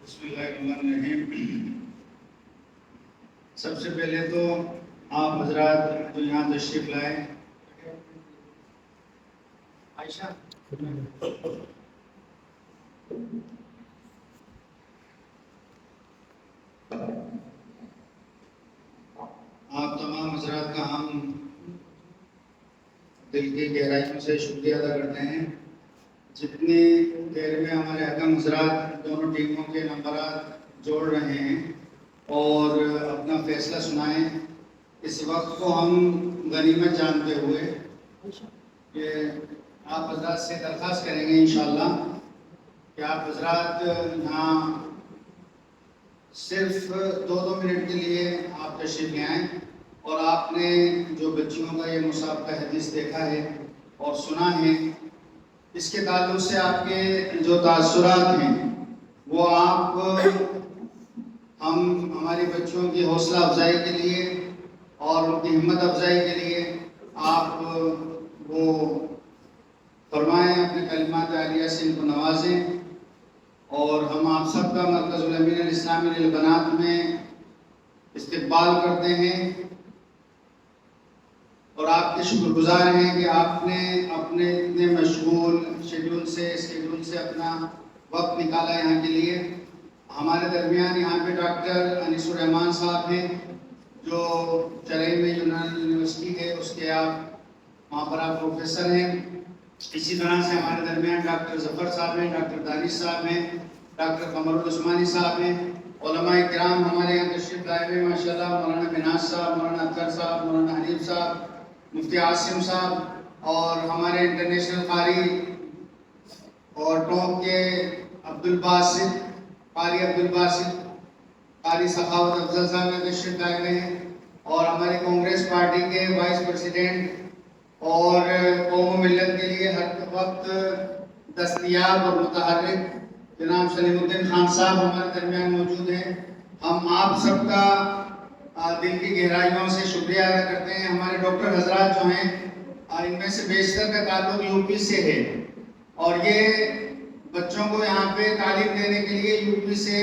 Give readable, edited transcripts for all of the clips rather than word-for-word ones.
بسم اللہ الرحمن الرحیم۔ سب سے پہلے تو آپ حضرات جو یہاں تشریف لائے، عائشہ آپ تمام حضرات کا ہم دل کی گہرائیوں سے شکریہ ادا کرتے ہیں۔ جتنی دیر میں ہمارے حکم حضرات دونوں ٹیموں کے نمبرات جوڑ رہے ہیں اور اپنا فیصلہ سنائیں، اس وقت کو ہم غنیمت جانتے ہوئے کہ آپ حضرات سے درخواست کریں گے انشاءاللہ کہ آپ حضرات یہاں صرف 2 منٹ کے لیے آپ تشریف لے آئیں، اور آپ نے جو بچیوں کا یہ مسابقہ حدیث دیکھا ہے اور سنا ہے، اس کے تعلق سے آپ کے جو تاثرات ہیں وہ آپ ہماری بچیوں کی حوصلہ افزائی کے لیے اور ان کی ہمت افزائی کے لیے آپ وہ فرمائیں، اپنے کلمات عالیہ سے ان کو نوازیں، اور ہم آپ سب کا مرکز الامین الاسلامی للبنات میں استقبال کرتے ہیں اور آپ کے شکر گزار ہیں کہ آپ نے اپنے اتنے مشغول شیڈول سے اپنا وقت نکالا یہاں کے لیے۔ ہمارے درمیان یہاں پہ ڈاکٹر انیس الرحمان صاحب ہیں جو چرئی میں یونیورسٹی ہے، اس کے آپ وہاں پر آپ پروفیسر ہیں۔ اسی طرح سے ہمارے درمیان ڈاکٹر ظفر صاحب ہیں، ڈاکٹر دانش صاحب ہیں، ڈاکٹر قمر العثمانی صاحب ہیں، علماء کرام ہمارے یہاں تشریف لائے ہوئے ماشاءاللہ، مولانا مناز صاحب، مولانا اختر صاحب، مولانا حنیف صاحب، مفتی عاصم صاحب، اور ہمارے انٹرنیشنل قاری اور ٹاپ کے قاری عبدالباسط، قاری سخاوت افضل صاحب میں تشریف لائے ہوئے ہیں، اور ہماری کانگریس پارٹی کے وائس پریزیڈنٹ اور قوم و ملت کے لیے ہر وقت دستیاب اور متحرک جناب سلیم الدین خان صاحب ہمارے درمیان موجود ہیں۔ ہم آپ سب کا دل کی گہرائیوں سے شکریہ ادا کرتے ہیں۔ ہمارے ڈاکٹر حضرات جو ہیں ان میں سے بیشتر کا تعلق یو پی سے ہے، اور یہ بچوں کو یہاں پہ تعلیم دینے کے لیے یو پی سے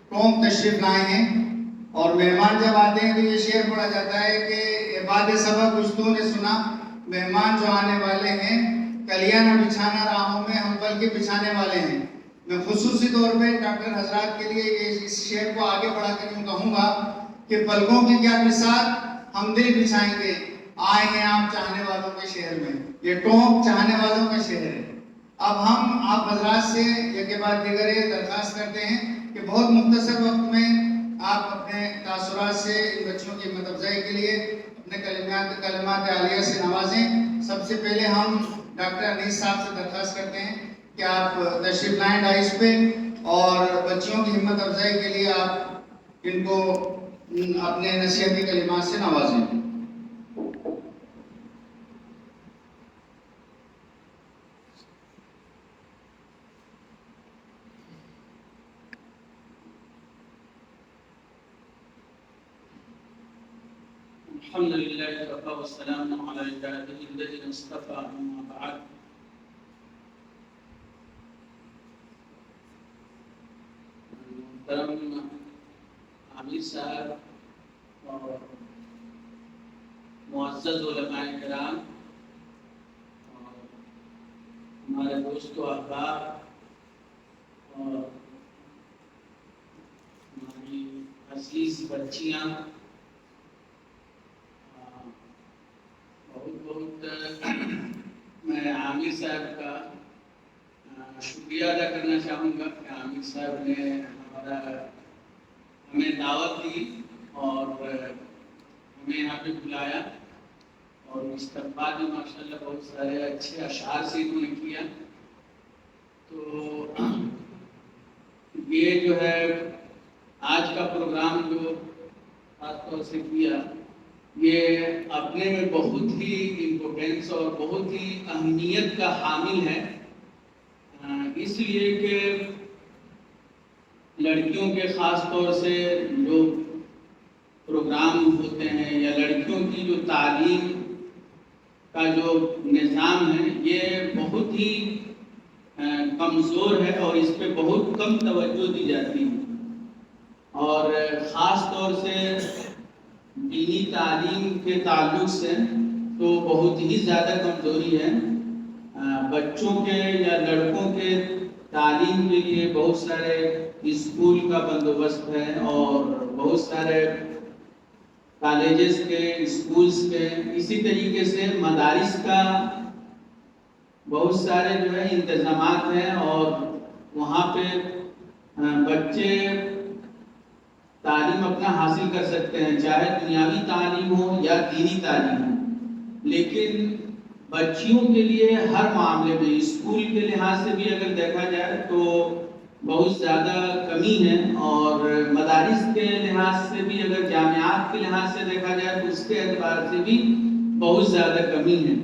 ٹونک تشریف لائے ہیں، اور مہمان جب آتے ہیں تو یہ شعر پڑھا جاتا ہے کہ عباد سبق کچھ نے سنا، مہمان جو آنے والے ہیں کلیاں نہ بچھانا راہوں میں، ہم بلکہ بچھانے والے ہیں۔ میں خصوصی طور پہ ڈاکٹر حضرات کے لیے اس شعر کو آگے بڑھا کر یوں کہوں گا کہ پلکوں کی کیا بساط ہم دل بچھائیں گے، آئے ہیں آپ چاہنے والوں کے شہر میں۔ یہ ٹونک چاہنے والوں کا شہر ہے۔ اب ہم آپ حضرات سے ایک بعد دیگر یہ درخواست کرتے ہیں کہ بہت مختصر وقت میں آپ اپنے تاثرات سے ان بچوں کی ہمت افزائی کے لیے اپنے کلمات عالیہ سے نوازیں۔ سب سے پہلے ہم ڈاکٹر انیس صاحب سے درخواست کرتے ہیں کہ آپ تشریف لائیں ڈائس پہ، اور بچیوں کی ہمت افزائی کے لیے آپ ان کو اپنے نصیحتی کلمات سے نوازیں۔ الحمد لله وكفى والسلام على عباده الذين اصطفى، أما بعد. محترم عامر صاحب اور معزز علماء کرام اور ہمارے دوست و احباب اور ہماری عزیز بچیاں، بہت میں عامر صاحب کا شکریہ ادا کرنا چاہوں گا کہ عامر صاحب نے ہمیں دعوت دی اور ہمیں یہاں پہ بلایا، اور استقبال میں ماشاءاللہ بہت سارے اچھے اشعار سے انہوں نے کیا۔ تو یہ جو ہے آج کا پروگرام جو خاص طور سے کیا، یہ اپنے میں بہت ہی امپورٹنس اور بہت ہی اہمیت کا حامل ہے، اس لیے کہ لڑکیوں کے خاص طور سے جو پروگرام ہوتے ہیں یا لڑکیوں کی جو تعلیم کا جو نظام ہے، یہ بہت ہی کمزور ہے اور اس پہ بہت کم توجہ دی جاتی ہے، اور خاص طور سے دینی تعلیم کے تعلق سے تو بہت ہی زیادہ کمزوری ہے۔ بچوں کے یا لڑکوں کے تعلیم کے لیے بہت سارے اسکول کا بندوبست ہے اور بہت سارے کالجز کے، اسکولز کے، اسی طریقے سے مدارس کا بہت سارے جو ہے انتظامات ہیں، اور وہاں پہ بچے تعلیم اپنا حاصل کر سکتے ہیں، چاہے دنیاوی تعلیم ہو یا دینی تعلیم ہو۔ لیکن بچیوں کے لیے ہر معاملے میں اسکول کے لحاظ سے بھی اگر دیکھا جائے تو بہت زیادہ کمی ہے، اور مدارس کے لحاظ سے بھی، اگر جامعات کے لحاظ سے دیکھا جائے تو اس کے اعتبار سے بھی بہت زیادہ کمی ہے۔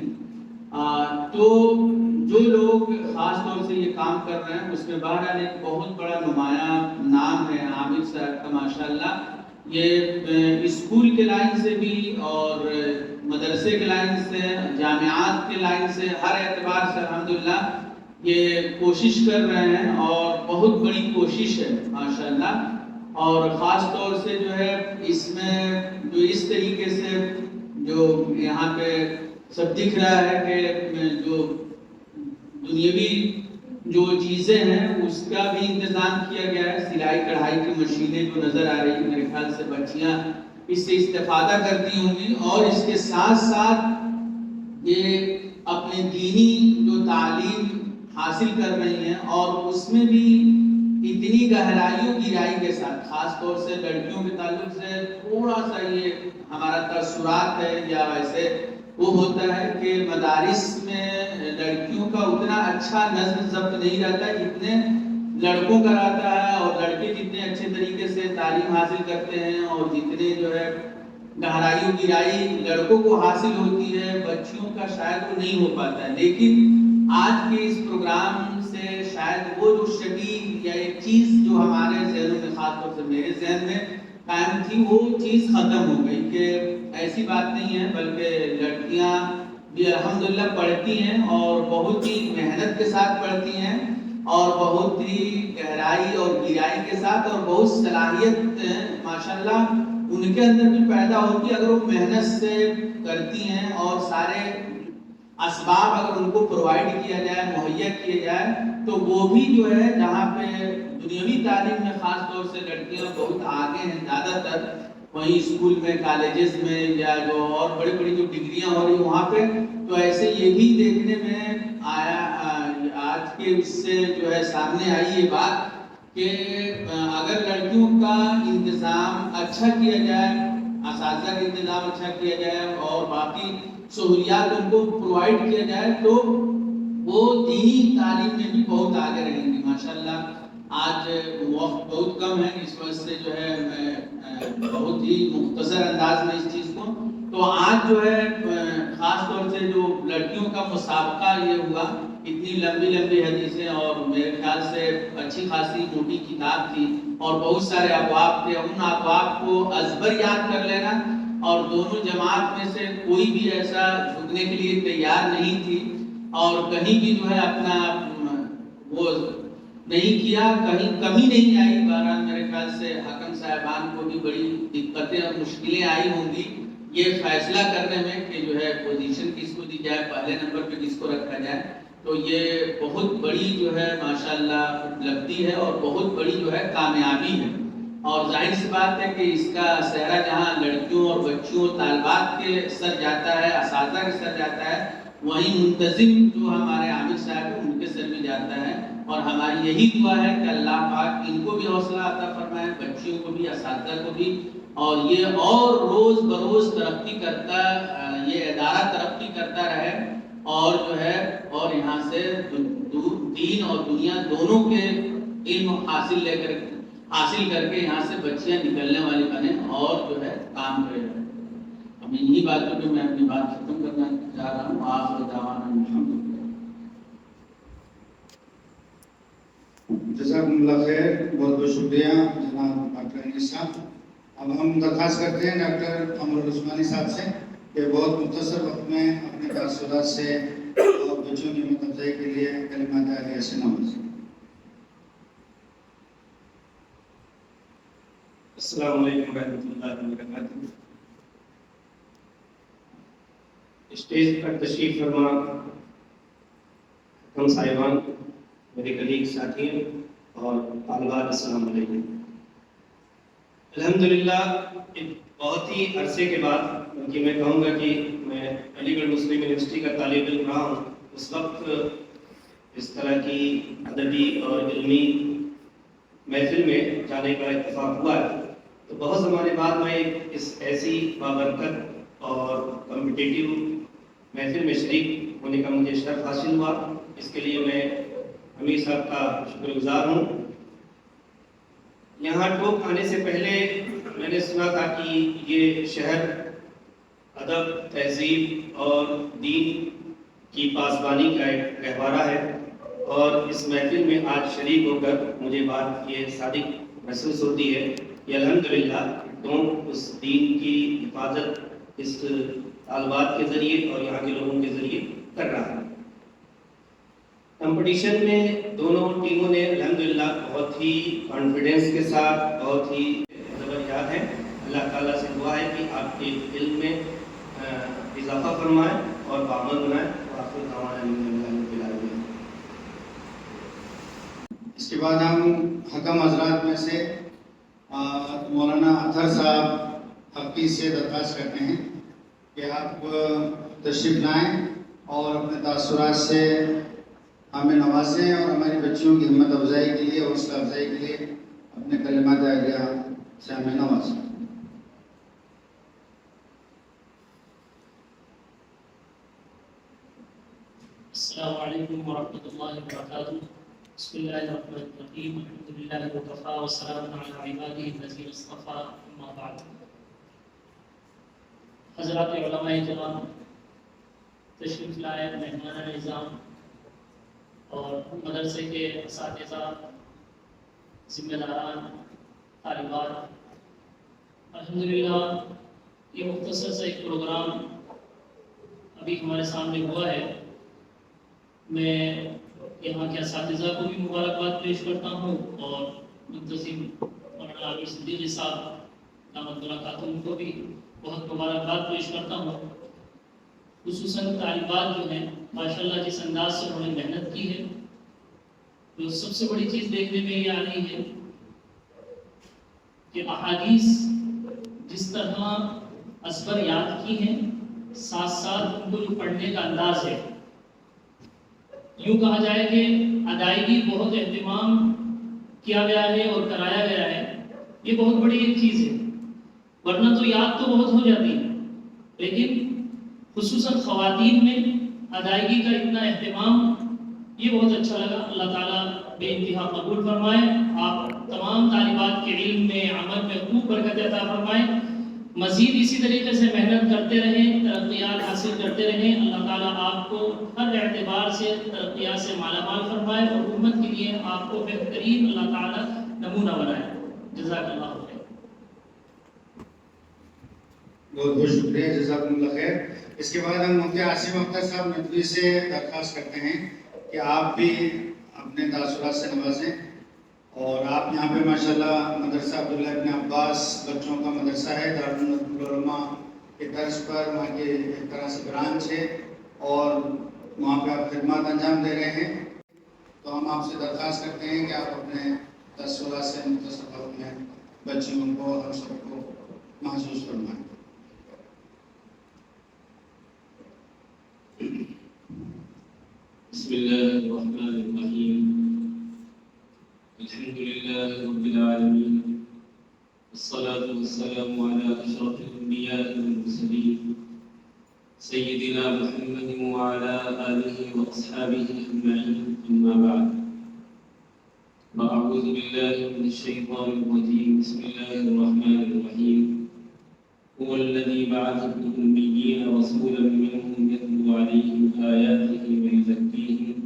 تو جو لوگ خاص طور سے یہ کام کر رہے ہیں اس میں بہرحال ایک بہت بڑا نمایاں نام ہے عامر صاحب کا، ماشاءاللہ۔ یہ اسکول کے لائن سے بھی اور مدرسے کے لائن سے، جامعات کے لائن سے، ہر اعتبار سے الحمدللہ یہ کوشش کر رہے ہیں، اور بہت بڑی کوشش ہے ماشاءاللہ۔ اور خاص طور سے جو ہے اس میں جو اس طریقے سے جو یہاں پہ سب دکھ رہا ہے کہ جو دنیاوی جو چیزیں ہیں اس کا بھی انتظام کیا گیا ہے، سلائی کڑھائی کی مشینیں جو نظر آ رہی ہیں، میرے خیال سے بچیاں اس سے استفادہ کرتی ہوں گی، اور اس کے ساتھ ساتھ یہ اپنے دینی جو تعلیم حاصل کر رہی ہیں، اور اس میں بھی اتنی گہرائی و گہرائی کے ساتھ، خاص طور سے لڑکیوں کے تعلق سے تھوڑا سا یہ ہمارا تاثرات ہے یا ایسے وہ ہوتا ہے کہ مدارس میں لڑکیوں کا اتنا اچھا نظم ضبط نہیں رہتا جتنے لڑکوں کا رہتا ہے، اور لڑکے جتنے اچھے طریقے سے تعلیم حاصل کرتے ہیں اور جتنے جو ہے گہرائی و گہرائی لڑکوں کو حاصل ہوتی ہے، بچیوں کا شاید وہ نہیں ہو پاتا ہے۔ لیکن آج کے اس پروگرام سے شاید وہ جو شبیہ یا ایک چیز جو ہمارے ذہنوں میں، خاص طور سے میرے ذہن میں قائم تھی، وہ چیز ختم ہو گئی کہ ایسی بات نہیں ہے، بلکہ لڑکیاں بھی الحمدللہ پڑھتی ہیں اور بہت ہی محنت کے ساتھ پڑھتی ہیں، اور بہت ہی گہرائی اور گہرائی کے ساتھ، اور بہت صلاحیت ماشاءاللہ ان کے اندر بھی پیدا ہوتی ہے اگر وہ محنت سے کرتی ہیں، اور سارے اسباب اگر ان کو پرووائڈ کیا جائے، مہیا کیا جائے، تو وہ بھی جو ہے جہاں پہ دنیاوی تعلیم میں خاص طور سے لڑکیاں بہت آگے ہیں زیادہ تر، وہیں اسکول میں، کالجز میں، یا جو اور بڑی بڑی جو ڈگریاں ہو رہی ہیں وہاں پہ، تو ایسے یہ بھی دیکھنے میں آیا آج کے اس سے جو ہے سامنے آئی یہ بات کہ اگر لڑکیوں کا انتظام اچھا کیا جائے، اساتذہ کا انتظام اچھا کیا جائے، اور باقی سہولیات ان کو پرووائڈ کیا جائے، تو وہ دینی تعلیم میں بھی بہت آگے رہیں گی ماشاءاللہ۔ آج وقت بہت کم ہے، اس وجہ سے جو ہے میں بہت ہی مختصر انداز میں اس چیز کو، تو آج جو ہے خاص طور سے جو لڑکیوں کا مسابقہ یہ ہوا، اتنی لمبی لمبی حدیثیں، اور میرے خیال سے اچھی خاصی موٹی کتاب تھی، اور بہت سارے ابواب تھے، ان ابواب کو ازبر یاد کر لینا، اور دونوں جماعت میں سے کوئی بھی ایسا جھکنے کے لیے تیار نہیں تھی، اور کہیں بھی جو ہے اپنا وہ نہیں کیا، کہیں کمی نہیں آئی۔ بہرحال میرے خیال سے حکم صاحبان کو بھی بڑی دقتیں اور مشکلیں آئی ہوں گی یہ فیصلہ کرنے میں کہ جو ہے پوزیشن کس کو دی جائے، پہلے نمبر پہ کس کو رکھا جائے، تو یہ بہت بڑی جو ہے ماشاءاللہ اپلبدھی ہے، اور بہت بڑی جو ہے کامیابی ہے، اور ظاہر سی بات ہے کہ اس کا سہرا جہاں لڑکیوں اور بچیوں طالبات کے سر جاتا ہے، اساتذہ کے سر جاتا ہے، وہیں منتظم جو ہمارے عامر صاحب ہیں ان کے سر بھی جاتا ہے، اور ہماری یہی دعا ہے کہ اللہ پاک ان کو بھی حوصلہ عطا فرمائے، بچیوں کو بھی، اساتذہ کو بھی، اور یہ اور روز بروز ترقی کرتا، یہ ادارہ ترقی کرتا رہے، اور جو ہے اور یہاں سے دین اور دنیا دونوں کے علم حاصل کر کے یہاں سے بچیاں نکلنے والی بنے، اور جو ہے کام کرے رہے۔ اب انہی باتوں پہ میں اپنی بات ختم کرنا چاہ رہا ہوں۔ آخر دعوانا الحمدللہ۔ جزاکم اللہ خیر، بہت بہت شکریہ جناب ڈاکٹر انیس صاحب۔ اب ہم درخواست کرتے ہیں ڈاکٹر عمر عثمانی صاحب سے کہ بہت مختصر وقت میں اپنے تاثرات سے بچوں کی حوصلہ افزائی کے لیے کلمات عالیہ سے نوازیں۔ السلام علیکم ورحمۃ اللہ وبرکاتہ. اسٹیج پر تشریف فرما ہم صاحبان، میرے کلیگ ساتھی اور طالبات، السلام علیکم. الحمدللہ ایک بہت ہی عرصے کے بعد، بلکہ میں کہوں گا کہ میں علی گڑھ مسلم یونیورسٹی کا طالب علم رہا ہوں، اس وقت اس طرح کی ادبی اور علمی محفل میں جانے کا اتفاق ہوا ہے. تو بہت زمانے بعد میں اس ایسی بابرکت اور کمپٹیٹیو محفل میں شریک ہونے کا مجھے شرف حاصل ہوا. اس کے لیے میں امیر صاحب کا شکر گزار ہوں. یہاں ٹوک آنے سے پہلے میں نے سنا تھا کہ یہ شہر ادب، تہذیب اور دین کی پاسبانی کا ایک گہوارہ ہے، اور اس محفل میں آج شریک ہو کر مجھے بات یہ صادق محسوس ہوتی ہے کہ الحمدللہ تم اس دین کی حفاظت اس طالبات کے ذریعے اور یہاں کے لوگوں کے ذریعے کر رہا ہے. کمپٹیشن میں دونوں ٹیموں نے الحمدللہ بہت ہی کانفیڈنس کے ساتھ بہت ہی زبردست ہے. اللہ تعالیٰ سے دعا ہے کہ آپ کے علم میں اضافہ فرمائے اور بامد بنائے. اس کے بعد ہم حکم حضرات میں سے مولانا اطہر صاحب حقی سے درخواست کرتے ہیں کہ آپ تشریف لائیں اور اپنے تاثرات سے ہمیں نوازیں اور ہماری بچیوں کی ہمت افزائی کے لیے، حوصلہ افزائی کے لیے اپنے کلمات عالیہ سے ہمیں نوازیں. السلام علیکم ورحمۃ اللہ وبرکاتہ. بسم اللہ الرحمن الرحیم. الحمد للہ وکفی وسلام علی عبادہ الذین اصطفی. اما بعد. حضرات علماء کرام، تشریف لائے مہمان نظام اور مدرسے کے اساتذہ، ذمہ داران، طالبات، الحمدللہ یہ مختصر سا ایک پروگرام ابھی ہمارے سامنے ہوا ہے. میں یہاں کے اساتذہ کو بھی مبارکباد پیش کرتا ہوں اور منتظم مولانا عامر صدیقی صاحب دامت برکاتہم کو بھی بہت مبارکباد پیش کرتا ہوں. خصوصاً طالبات جو ہیں ماشاءاللہ جس انداز سے انہوں نے محنت کی ہے، تو سب سے بڑی چیز دیکھنے میں یہ آ رہی ہے کہ احادیث جس طرح ازبر یاد کی ہیں، ساتھ ساتھ ان کو جو پڑھنے کا انداز ہے، یوں کہا جائے کہ ادائیگی بہت اہتمام کیا گیا ہے اور کرایا گیا ہے. یہ بہت بڑی ایک چیز ہے، ورنہ تو یاد تو بہت ہو جاتی ہے، لیکن خصوصاً خواتین میں ادائیگی کا اتنا اہتمام، یہ بہت اچھا لگا. اللہ تعالیٰ بے انتہا قبول فرمائے. آپ تمام طالبات کے علم میں، عمل میں خوب برکت عطا فرمائے. مزید اسی طریقے سے محنت کرتے رہیں، ترقیات حاصل کرتے رہیں. اللہ تعالیٰ آپ کو ہر اعتبار سے ترقیات سے مالا مال فرمائے اور امت کے لیے آپ کو بہترین اللہ تعالیٰ نمونہ بنائے. جزاک اللہ خیر. بہت بہت شکریہ، جزاکم اللہ خیر. اس کے بعد ہم مفتی عاصم اختر صاحب ندوی سے درخواست کرتے ہیں کہ آپ بھی اپنے تاثرات سے نوازیں. اور آپ یہاں پہ ماشاءاللہ مدرسہ عبداللہ ابن عباس بچوں کا مدرسہ ہے، دارالعلوم کے طرز پر وہاں کے ایک طرح سے برانچ ہے، اور وہاں پہ آپ خدمات انجام دے رہے ہیں. تو ہم آپ سے درخواست کرتے ہیں کہ آپ اپنے تاثرات سے مختصر وقت میں بچیوں کو، ہم سب کو محسوس فرمائیں. بسم الله الرحمن الرحيم. الحمد لله رب العالمين، والصلاة والسلام على أشرف الأنبياء والمرسلين سيدنا محمد وعلى آله وأصحابه أجمعين. أما بعد، فأعوذ بالله من الشيطان الرجيم. بسم الله الرحمن الرحيم. هو الذي بعث في الأميين رسولا منهم يتلو عليهم آياته ويزكيهم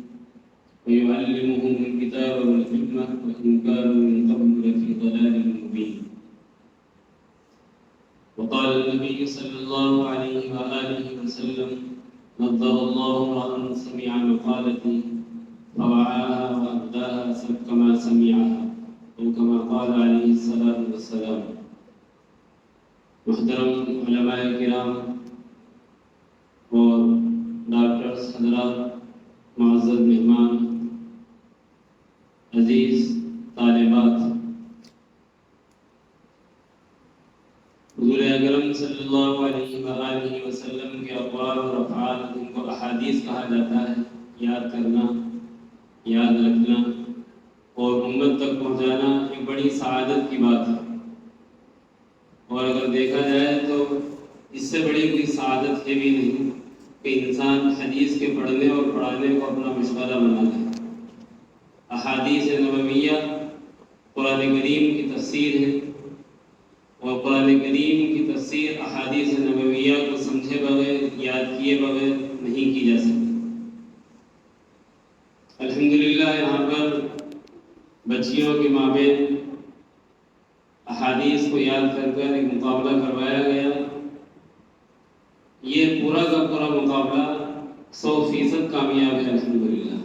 ويعلمهم الكتاب والحكمة وإن كانوا من قبل لفي ضلال مبين. وقال النبي صلى الله عليه وآله وسلم: نظر الله امرأ سمع مقالتي فوعاها وأداها كما سمعها، أو كما قال عليه الصلاة والسلام. محترم علماء کرام اور ڈاکٹرز حضرات، معزز مہمان، عزیز طالبات، حضور اکرم صلی اللہ علیہ وآلہ وسلم کے اقوال اور افعال جن کو احادیث کہا جاتا ہے، یاد کرنا، یاد رکھنا اور امت تک پہنچانا ایک بڑی سعادت کی بات ہے۔ اور اگر دیکھا جائے تو اس سے بڑی کوئی سعادت ہے بھی نہیں کہ انسان حدیث کے پڑھنے اور پڑھانے کو اپنا مشغلہ بنا لے۔ احادیث نبویہ قرآن کریم کی تفسیر ہے، اور قرآن کریم کی تفسیر احادیث نبویہ کو سمجھے بغیر، یاد کیے بغیر نہیں کی جا سکتی۔ الحمدللہ یہاں پر بچیوں کے مابین احادیث کو یاد کر کر ایک مقابلہ کروایا گیا۔ یہ پورا کا پورا مقابلہ 100% کامیاب ہے الحمدللہ۔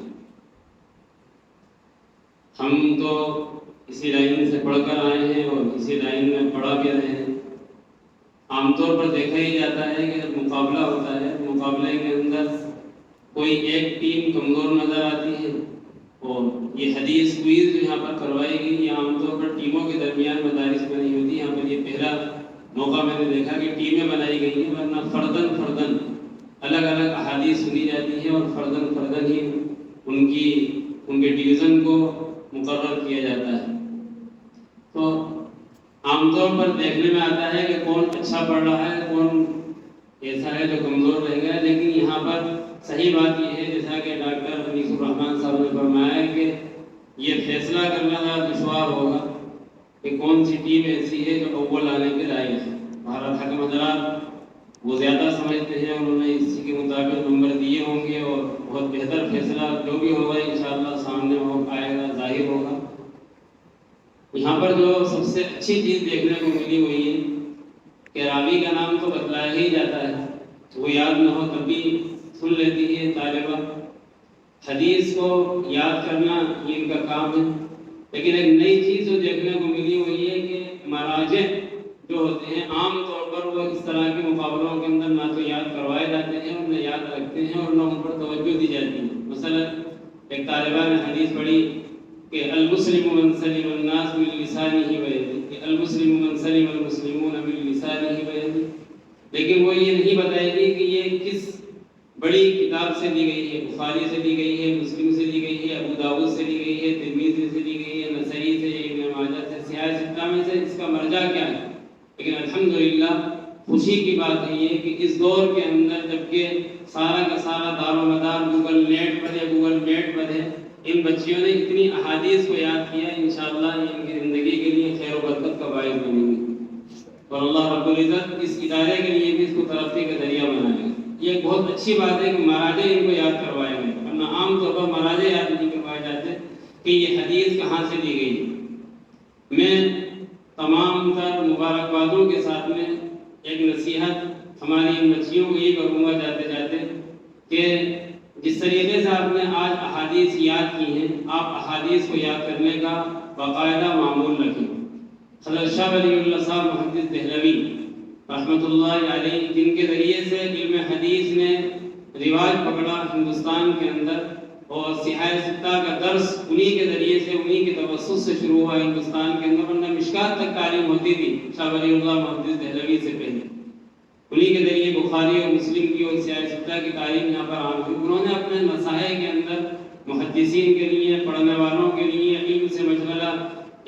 ہم تو اسی لائن سے پڑھ کر آئے ہیں اور اسی لائن میں پڑھا بھی رہے ہیں۔ عام طور پر دیکھا ہی جاتا ہے کہ جب مقابلہ ہوتا ہے، مقابلے کے اندر کوئی ایک ٹیم کمزور نظر آتی ہے، اور یہ حدیث کوئز جو یہاں پر کروائی گئی، یہ عام طور پر ٹیموں کے درمیان مدارس میں نہیں ہوتی۔ یہاں پر یہ پہلا موقع میں نے دیکھا کہ ٹیمیں بنائی گئی ہیں، ورنہ فردن الگ الگ احادیث سنی جاتی ہیں اور فردن ہی ان کے ڈویژن کو مقرر کیا جاتا ہے۔ تو عام طور پر دیکھنے میں آتا ہے کہ کون اچھا پڑھ رہا ہے، کون ایسا ہے جو کمزور رہ گیا، لیکن یہاں پر صحیح بات یہ ہے جیسا کہ ڈاکٹر انیس الرحمن صاحب نے فرمایا کہ یہ فیصلہ کرنا ذرا دشوار ہوگا کہ کون سی ٹیم ایسی ہے جو اول آنے کے لائق ہے۔ بہرحال حکم حضرات وہ زیادہ سمجھتے ہیں، انہوں نے اسی کے مطابق نمبر دیے ہوں گے، اور بہت بہتر فیصلہ جو بھی ہوگا انشاءاللہ سامنے آئے گا، ظاہر ہوگا۔ یہاں پر جو سب سے اچھی چیز دیکھنے کو ملی وہ یہ کہ راوی کا نام تو بتلایا ہی جاتا ہے، وہ یاد نہ ہو تب بھی سن لیتی ہے طالبہ۔ حدیث کو یاد کرنا یہ ان کا کام ہے، لیکن ایک نئی چیز جو دیکھنے کو ملی وہ یہ کہ مراجع جو ہوتے ہیں عام طور پر وہ اس طرح کے مقابلوں کے اندر نہ تو یاد کروائے جاتے ہیں اور نہ یاد رکھتے ہیں اور نہ ان پر توجہ دی جاتی ہے۔ مثلا ایک طالبہ نے حدیث پڑھی کہ المسلم من سلم الناس من لسانه ويده، المسلم من سلم المسلمون من لسانه ويده، لیکن وہ یہ نہیں بتائے گی کہ یہ کس بڑی کتاب سے دی گئی ہے، بخاری سے دی گئی ہے، مسلم سے دی گئی ہے، ابو داؤد سے دی گئی ہے، ترمذی سے دی گئی ہے، نسائی سے، ابن ماجہ سے، سیاہ ستہ میں سے اس کا مرجع کیا ہے۔ لیکن الحمدللہ خوشی کی بات ہے یہ کہ اس دور کے اندر جبکہ سارا کا سارا دار و مدار گوگل میٹ پر ہے، ان بچیوں نے اتنی احادیث کو یاد کیا، انشاءاللہ یہ ان کی زندگی کے لیے خیر و برکت کا باعث بنیں گے، اور اللہ رب العزت اس ادارے کے لیے بھی اس کو ترقی کا ذریعہ بنائے گا۔ یہ ایک بہت اچھی بات ہے کہ مراجع ان کو یاد کروائے گئے، ورنہ عام طور پر مراجع یاد نہیں کروائے جاتے کہ یہ حدیث کہاں سے دی گئی ہے۔ میں تمام تر مبارکبادوں کے ساتھ میں ایک نصیحت ہماری ان بچیوں کو یہ کروں گا جاتے جاتے کہ جس طریقے سے آپ نے آج احادیث یاد کی ہیں، آپ احادیث کو یاد کرنے کا باقاعدہ معمول رکھیں۔ حضرت شاہ ولی اللہ صاحب محدث دہلوی رحمۃ اللہ علیہ، جن کے ذریعے سے علم حدیث نے رواج پکڑا ہندوستان کے اندر، اور سیاہ ستہ کا درس انہی کے ذریعے سے، انہی کے توسط سے شروع ہوا ہندوستان کے اندر، ورنہ مشکات تک تعلیم ہوتی تھی شاہ ولی اللہ محدث دہلوی سے پہلے۔ انہی کے ذریعے بخاری اور مسلم کی اور سیاہ ستہ کی تعلیم یہاں پر عام ہوئی۔ انہوں نے اپنے مسائل کے اندر محدثین کے لیے، پڑھنے والوں کے لیے،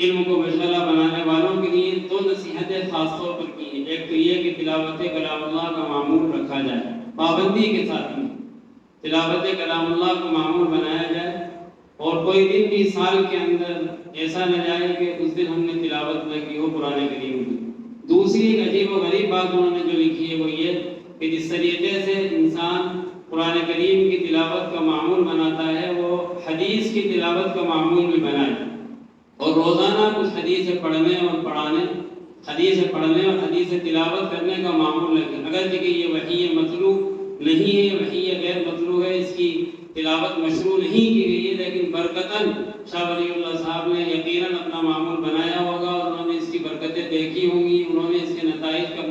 علم کو مشغلہ بنانے والوں کے لیے دو نصیحتیں خاص طور پر کی ہیں۔ ایک تو یہ کہ تلاوت کلام اللہ کا معمول رکھا جائے، پابندی کے ساتھ میں تلاوت کلام اللہ کو معمول بنایا جائے، اور کوئی دن بھی سال کے اندر ایسا نہ جائے کہ اس دن ہم نے تلاوت نہ کی ہو قرآن کریم کی۔ دوسری ایک عجیب و غریب بات انہوں نے جو لکھی ہے وہ یہ کہ جس طریقے سے انسان قرآن کریم کی تلاوت کا معمول بناتا ہے، وہ حدیث کی تلاوت کا معمول بھی بنائے، اور روزانہ کچھ حدیث پڑھنے اور پڑھانے، حدیث پڑھنے اور حدیث تلاوت کرنے کا معمول رکھیں۔ اگرچہ کہ یہ وحی مطلوب نہیں ہے، وحی غیر مطلوب ہے، اس کی تلاوت مشروع نہیں کی گئی ہے، لیکن برکتاً شاہ ولی اللہ صاحب نے یقیناً اپنا معمول بنایا ہوگا، اور انہوں نے اس کی برکتیں دیکھی ہوں گی، انہوں نے اس کے نتائج کا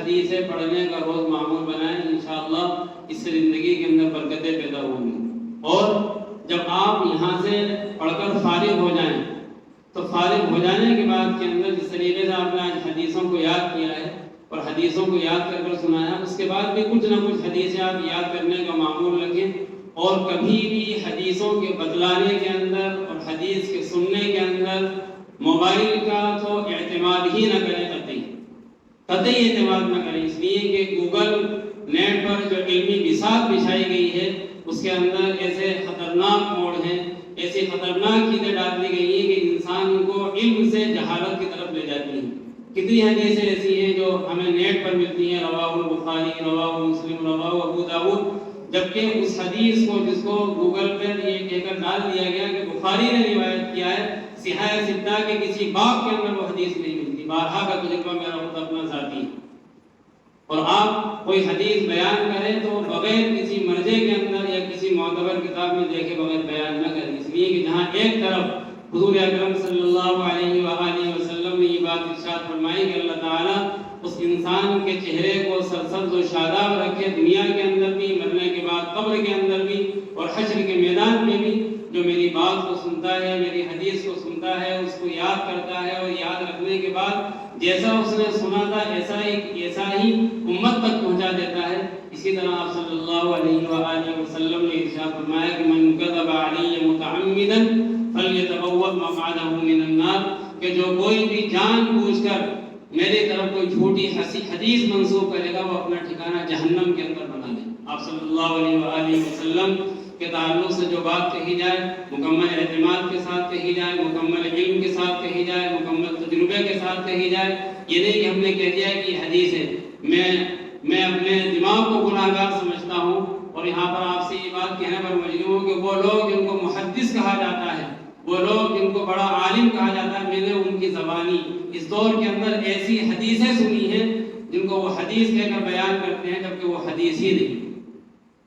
حدیثیں پڑھنے کا روز معمول بنائیں، انشاءاللہ اس سے زندگی کے اندر برکتیں پیدا ہوں گی۔ اور جب آپ یہاں سے پڑھ کر فارغ ہو جائیں تو فارغ ہو جانے کے بعد کے اندر جس طریقے سے آپ نے آج حدیثوں کو یاد کیا ہے اور حدیثوں کو یاد کر سنایا، اس کے بعد بھی کچھ نہ کچھ حدیثیں آپ یاد کرنے کا معمول رکھیں، اور کبھی بھی حدیثوں کے بتلانے کے اندر اور حدیث کے سننے کے اندر موبائل کا تو اعتماد ہی نہ کریں، قطعی اعتماد نہ کریں، اس لیے کہ گوگل نیٹ پر جو علمی بساط بچھائی گئی ہے اس کے اندر ایسے خطرناک موڑ ہیں، ایسی خطرناک چیزیں ڈال دی گئی ہیں کہ انسان کو علم سے جہالت کی طرف لے جاتی ہیں۔ کتنی حدیثیں ایسی ہیں جو ہمیں نیٹ پر ملتی ہیں، رواہ البخاری، رواہ مسلم، رواہ ابو داؤد، جبکہ اس حدیث کو جس کو گوگل پر یہ کہہ کر ڈال دیا گیا کہ بخاری نے روایت کیا ہے، صحیح ستہ کے کسی باب کے اندر وہ حدیث نہیں ملتی۔ بارہا کا تجربہ میرا خود اپنا ذاتی ہے۔ اور آپ کوئی حدیث بیان کریں تو بغیر کسی مرجع کے اندر یا کسی معتبر کتاب میں دیکھے بغیر بیان نہ کریں، اس لیے کہ جہاں ایک طرف حضور اکرم صلی اللہ علیہ وآلہ وسلم نے یہ بات ارشاد فرمائی کہ اللہ تعالیٰ اس انسان کے چہرے کو سرسبز و شاداب رکھے، دنیا کے اندر بھی، مرنے کے بعد قبر کے اندر بھی، اور حشر کے میدان میں بھی، جو میری بات کو سنتا ہے، میری حدیث کو سنتا ہے، اس کو یاد کرتا ہے، اور یاد رکھنے کے بعد جیسا اس نے سنا تھا ایسا ہی امت تک پہنچا دیتا ہے۔ اسی طرح آپ صلی اللہ علیہ وآلہ وسلم نے ارشاد فرمایا کہ من کذب علی متعمدا فلیتبوأ مقعدہ من النار، کہ جو کوئی بھی جان بوجھ کر میری طرف کوئی جھوٹی حدیث منسوخ کرے گا وہ اپنا ٹھکانہ جہنم کے اندر بنا لے۔ آپ صلی اللہ علیہ وآلہ وسلم کے تعلق سے جو بات کہی جائے مکمل اعتماد کے ساتھ کہی جائے، مکمل علم کے ساتھ کہی جائے، مکمل تجربے کے ساتھ کہی جائے۔ یہ نہیں کہ ہم نے کہہ دیا کہ یہ حدیث ہے، میں اپنے دماغ کو گناہ گار سمجھتا ہوں، اور یہاں پر آپ سے یہ بات کہنے پر مجبور ہوں کہ وہ لوگ جن کو محدث کہا جاتا ہے، وہ لوگ جن کو بڑا عالم کہا جاتا ہے، میں نے ان کی زبانی اس دور کے اندر ایسی حدیثیں سنی ہیں جن کو وہ حدیث کہہ کر بیان کرتے ہیں جبکہ وہ حدیث ہی نہیں۔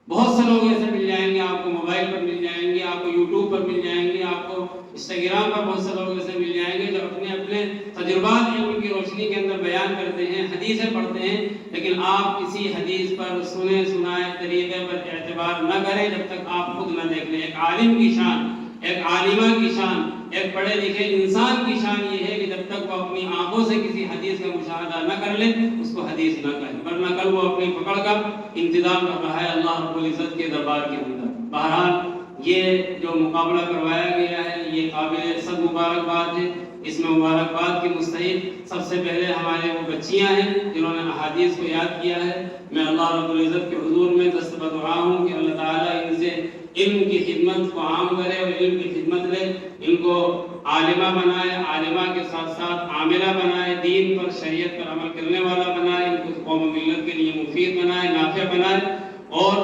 بہت سے لوگ ایسے مل جائیں گے، آپ کو موبائل پر مل جائیں گے، آپ کو یوٹیوب پر مل جائیں گے، آپ کو انسٹاگرام پر بہت سے لوگ ایسے مل جائیں گے جو اپنے تجربات علم کی روشنی کے اندر بیان کرتے ہیں، حدیثیں پڑھتے ہیں، لیکن آپ کسی حدیث پر سنے سنائے طریقے پر اعتبار نہ کریں جب تک آپ خود نہ دیکھ لیں۔ ایک عالم کی شان، ایک عالمہ کی شان، ایک پڑھے لکھے انسان کی شان یہ ہے کہ جب تک وہ اپنی آنکھوں سے کسی حدیث کا مشاہدہ نہ کر لے اس کو حدیث نہ کہے، ورنہ کل وہ اپنی پکڑ کا انتظام کر رہا ہے اللہ رب العزت کے دربار کے اندر۔ بہرحال یہ جو مقابلہ کروایا گیا ہے یہ قابل صد مبارکباد ہے۔ اس میں مبارکباد کے مستحق سب سے پہلے ہمارے وہ بچیاں ہیں جنہوں نے احادیث کو یاد کیا ہے۔ میں اللہ رب العزت کے حضور میں دست بدعا ہوں کہ اللہ تعالیٰ ان سے علم کی خدمت کو عام کرے اور علم کی خدمت لے، ان کو عالمہ بنائے، عالمہ کے ساتھ ساتھ عاملہ بنائے، دین پر شریعت پر عمل کرنے والا بنائے، ان کو قوم و ملت کے لیے مفید بنائے، نافع بنائے، اور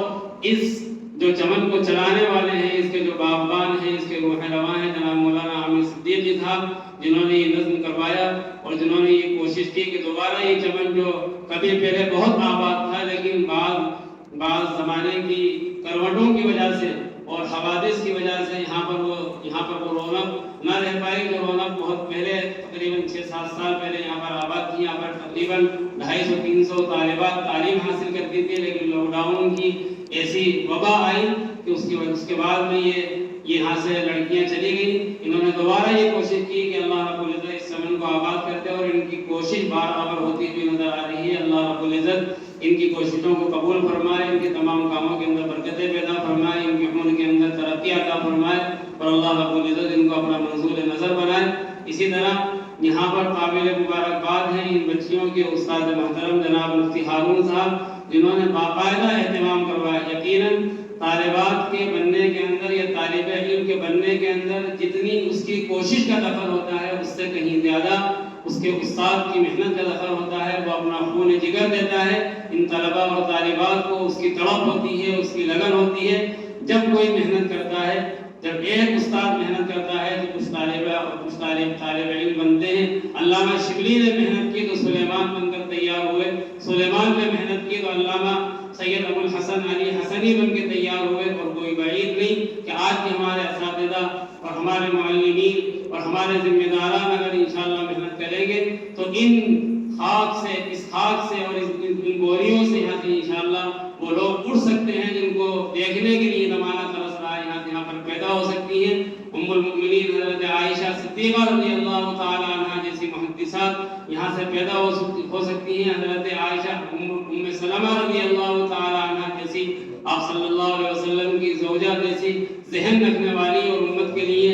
اس جو چمن کو چلانے والے ہیں، اس کے جو باغبان ہیں، اس کے روح رواں ہیں جناب مولانا عامر صدیقی صاحب، جنہوں نے یہ نظم کروایا اور جنہوں نے یہ کوشش کی کہ دوبارہ یہ چمن جو کبھی پہلے بہت آباد تھا لیکن بعض زمانے کی کروٹوں کی وجہ سے اور حوادث کی وجہ سے یہاں پر وہ رونق نہ رہ پائی، جو رونق بہت پہلے تقریباً 6-7 سال پہلے یہاں پر آباد تھی۔ یہاں پر تقریباً 250-300 طالبات تعلیم حاصل کرتی تھی، لیکن لاک ڈاؤن کی ایسی وبا آئی کہ اس کے بعد میں یہ یہاں سے لڑکیاں چلی گئیں۔ انہوں نے دوبارہ یہ کوشش کی کہ اللہ رب العزت اس چمن کو آباد کرتے، اور ان کی کوشش برابر ہوتی ہوئی نظر آ رہی ہے۔ اللہ رب العزت ان کی کوششوں کو قبول فرمائے، ان کے تمام کاموں کے اندر برکتیں پیدا فرمائے، ان کی عمر کے اندر ترقی عطا فرمائے، اور اللہ رب العزت ان کو اپنا منظور نظر بنائے۔ اسی طرح یہاں پر قابل مبارکباد ہیں ان بچیوں کے استاد محترم جناب مفتی ہارون صاحب، جنہوں نے باقاعدہ اہتمام کروایا۔ یقیناً طالبات کے بننے کے اندر یا طالب علم کے بننے کے اندر جتنی اس کی کوشش کا دخل ہوتا ہے اس سے کہیں زیادہ اس کے استاد کی محنت کا دخل ہوتا ہے۔ وہ اپنا خون جگر دیتا ہے ان طلباء اور طالبات کو، اس کی تڑپ ہوتی ہے، اس کی لگن ہوتی ہے۔ جب کوئی محنت کرتا ہے، جب ایک استاد محنت کرتا ہے تو کچھ طالب علم بنتے ہیں۔ علامہ شبلی نے محنت کی تو سلیمان بن کر تیار ہوئے، سلیمان نے محنت کی تو علامہ سید ابو الحسن علی حسنی بن کے تیار ہوئے۔ اور کوئی بعید نہیں کہ آج بھی ہمارے اساتذہ اور ہمارے معلمین اور ہمارے ذمہ داران اگر انشاءاللہ محنت کریں گے تو اس خاک سے اور اس وہ لوگ اٹھ سکتے ہیں جن کو دیکھنے کے لیے زمانہ ترس رہا ہے، یہاں پر پیدا ہو سکتی ہیں۔ ام المؤمنین حضرت عائشہ صدیقہ رضی اللہ تعالی عنہ جیسی محدثات یہاں سے پیدا ہو سکتی ہیں۔ حضرت عائشہ ام سلمہ رضی اللہ تعالی عنہ جیسی، آپ صلی اللہ علیہ وسلم کی زوجہ جیسی ذہن رکھنے والی اور امت کے لیے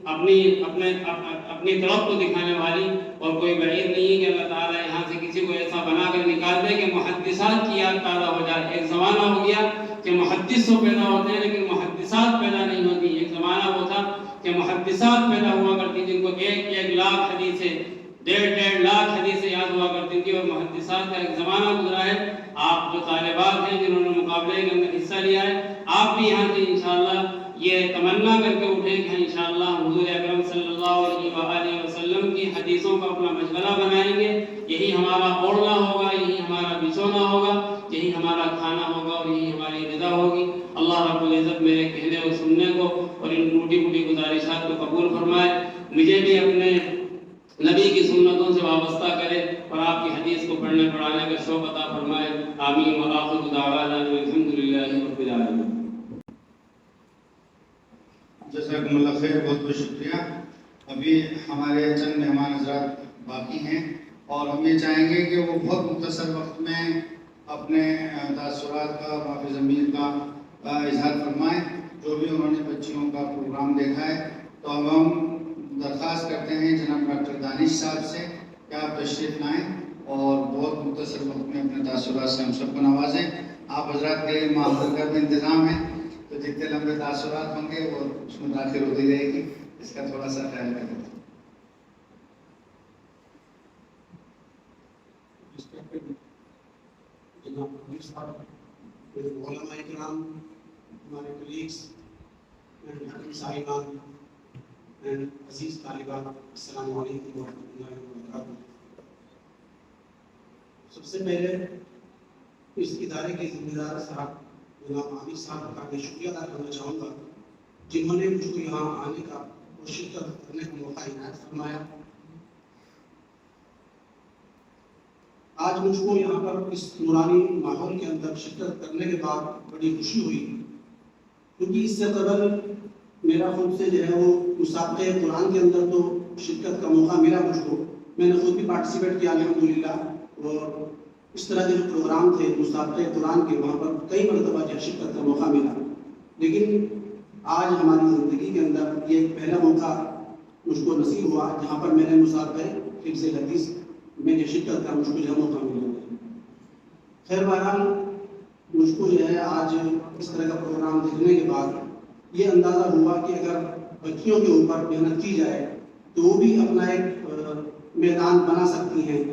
اپنی طرف کو دکھانے والی، اور کوئی بعید نہیں ہے کہ اللہ تعالیٰ یہاں سے کسی کو ایسا بنا کر نکال دے کہ محدثات کی یاد پیدا ہو جائے۔ ایک زمانہ ہو گیا کہ محدث تو پیدا ہوتے ہیں لیکن محدثات پیدا نہیں ہوتی۔ ایک زمانہ وہ تھا کہ محدثات پیدا ہوا کرتی جن کو 1 لاکھ حدیثیں، 1.5 لاکھ حدیثیں یاد ہوا کرتی تھی، اور محدثات کا ایک زمانہ گزرا ہے۔ آپ جو طالبات ہیں جنہوں نے مقابلے کے اندر حصہ لیا ہے، آپ بھی یہاں سے انشاءاللہ یہ تمنا کر کے اٹھیں کہ انشاءاللہ حضور اکرم صلی اللہ علیہ وآلہ وسلم کی حدیثوں کا اپنا مشغلہ بنائیں گے۔ یہی ہمارا اوڑھنا ہوگا، یہی ہمارا بچھونا ہوگا، یہی ہمارا کھانا ہوگا، اور یہی ہماری غذا ہوگی۔ اللہ رب العزت میرے کہنے اور سننے کو اور ان موٹی موٹی گزارشات کو قبول فرمائے، مجھے بھی اپنے نبی کی سنتوں سے وابستہ کرے اور آپ کی حدیث کو پڑھنے پڑھانے کا شوق عطا فرمائے۔ آمین وآخر دعوانا الحمدللہ رب العالمین۔ جزاکم اللہ خیر، بہت بہت شکریہ۔ ابھی ہمارے چند مہمان حضرات باقی ہیں اور ہم یہ چاہیں گے کہ وہ بہت مختصر وقت میں اپنے تاثرات کا، معافی ضمیر کا اظہار فرمائیں، جو بھی انہوں نے بچیوں کا پروگرام دیکھا ہے۔ تو اب ہم درخواست کرتے ہیں جناب ڈاکٹر دانش صاحب سے کہ آپ تشریف لائیں اور بہت مختصر وقت میں اپنے تاثرات سے ہم سب کو نوازیں۔ آپ حضرات کے معذرت کا بھی انتظام ہے، تو جتنے لمبے تاثرات ہوں گے وہ اس میں داخل ہوتی رہے گی، اس کا تھوڑا سا خیال رکھیں۔ علماء کرام، ہمارے کولیگس، صاحبان، عزیز طالبات، السلام علیکم ورحمۃ اللہ وبرکاتہ۔ سب سے پہلے اس ادارے کے ذمہ دار صاحب جناب عامر صاحب کا میں شکریہ ادا کرنا چاہوں گا، جنہوں نے مجھ کو یہاں آنے کا اور شرکت کرنے کا موقع عنایت فرمایا۔ آج مجھ کو یہاں پر اس نورانی ماحول کے اندر شرکت کرنے کے بعد بڑی خوشی ہوئی، کیونکہ اس سے قبل میرا خود سے جو ہے وہ مسابقہ قرآن کے اندر تو شرکت کا موقع ملا مجھ کو، میں نے خود بھی پارٹیسپیٹ کیا الحمدللہ، اور اس طرح کے جو پروگرام تھے مسابقہ قرآن کے، وہاں پر کئی مرتبہ جو شرکت کا موقع ملا۔ لیکن آج ہماری زندگی کے اندر یہ ایک پہلا موقع مجھ کو نصیب ہوا جہاں پر میں نے مسابقہ حفظ حدیث میں جو شرکت کا مجھ کو جو موقع ملا۔ خیر بہرحال مجھ کو جو ہے آج اس طرح کا پروگرام دیکھنے کے بعد یہ اندازہ ہوا کہ اگر بچیوں کے اوپر محنت کی جائے تو وہ بھی اپنا ایک میدان بنا سکتی ہیں،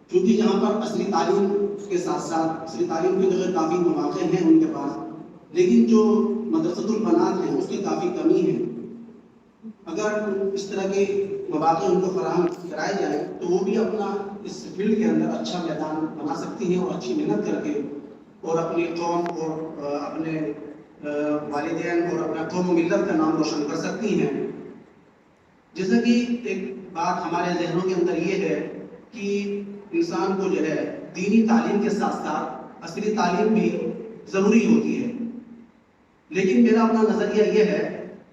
کیونکہ جہاں پر عصری تعلیم کے ساتھ ساتھ عصری تعلیم کے جو کافی مواقع ہیں ان کے پاس، لیکن جو مدرسۃ البنات ہیں اس کی کافی کمی ہے۔ اگر اس طرح کے مواقع ان کو فراہم کرائے جائیں تو وہ بھی اپنا اس فیلڈ کے اندر اچھا میدان بنا سکتی ہیں اور اچھی محنت کر کے اور اپنی قوم اور اپنے والدین اور اپنا قوم و ملت کا نام روشن کر سکتی ہیں۔ جیسا کہ ایک بات ہمارے ذہنوں کے اندر یہ ہے کہ انسان کو جو ہے دینی تعلیم کے ساتھ ساتھ عصری تعلیم بھی ضروری ہوتی ہے، لیکن میرا اپنا نظریہ یہ ہے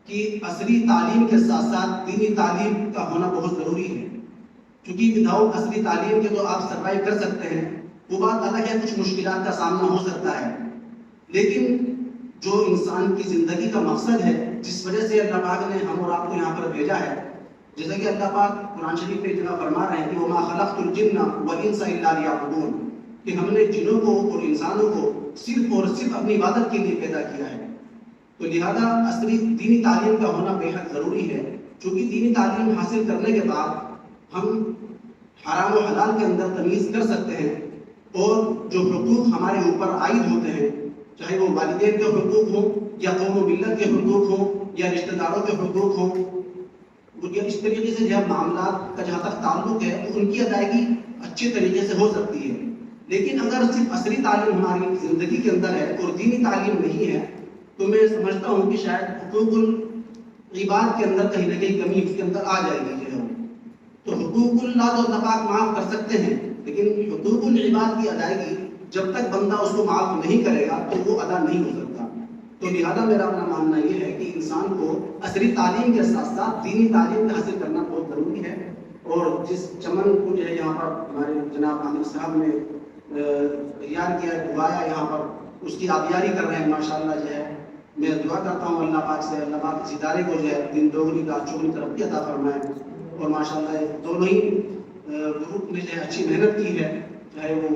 کہ عصری تعلیم کے ساتھ ساتھ دینی تعلیم کا ہونا بہت ضروری ہے، کیونکہ وداؤٹ عصری تعلیم کے تو آپ سروائیو کر سکتے ہیں، وہ بات الگ ہے، کچھ مشکلات کا سامنا ہو سکتا ہے، لیکن جو انسان کی زندگی کا مقصد ہے، جس وجہ سے اللہ پاک نے ہم اور آپ کو یہاں پر بھیجا ہے، جیسا کہ اللہ پاک قرآن شریف میں جگہ فرما رہے ہیں کہ وَمَا خَلَقْتُ الْجِنَّ وَالْإِنسَ إِلَّا لِيَعْبُدُونَ، کہ ہم نے جنوں کو اور انسانوں کو صرف اور صرف اپنی عبادت کے لیے پیدا کیا ہے۔ تو لہذا عصری دینی تعلیم کا ہونا بے حد ضروری ہے، کیونکہ دینی تعلیم حاصل کرنے کے بعد ہم حرام و حلال کے اندر تمیز کر سکتے ہیں، اور جو حقوق ہمارے اوپر عائد ہوتے ہیں، چاہے وہ والدین کے حقوق ہوں یا قوم و ملت کے حقوق ہوں یا رشتہ داروں کے حقوق ہوں، اس طریقے سے جب معاملات کا جہاں تک تعلق ہے تو ان کی ادائیگی اچھے طریقے سے ہو سکتی ہے۔ لیکن اگر صرف عصری تعلیم ہماری زندگی کے اندر ہے اور دینی تعلیم نہیں ہے تو میں سمجھتا ہوں کہ شاید حقوق العباد کے اندر کہیں نہ کہیں کمی اس کے اندر آ جائے گی۔ جو ہے تو حقوق اللہ تو اللہ پاک معاف کر سکتے ہیں، لیکن حقوق العباد کی ادائیگی جب تک بندہ اس کو معاف نہیں کرے گا تو وہ ادا نہیں ہو سکتا. تو لہٰذا میرا اپنا ماننا یہ ہے کہ انسان کو عصری تعلیم کے ساتھ ساتھ دینی تعلیم بھی حاصل کرنا بہت ضروری ہے. اور جس چمن کو جو ہے یہاں پر ہمارے جناب عامر صاحب نے تیار کیا ہے, اگایا یہاں پر, اس کی آبیاری کر رہے ہیں ماشاءاللہ. جو ہے میں دعا کرتا ہوں اللہ پاک سے, اللہ پاک اس ادارے کو جو ہے دن دوگنی کا چوگنی ترقی عطا فرمائے. اور ماشاءاللہ دونوں ہی گروپ نے جو ہے اچھی محنت کی ہے, چاہے وہ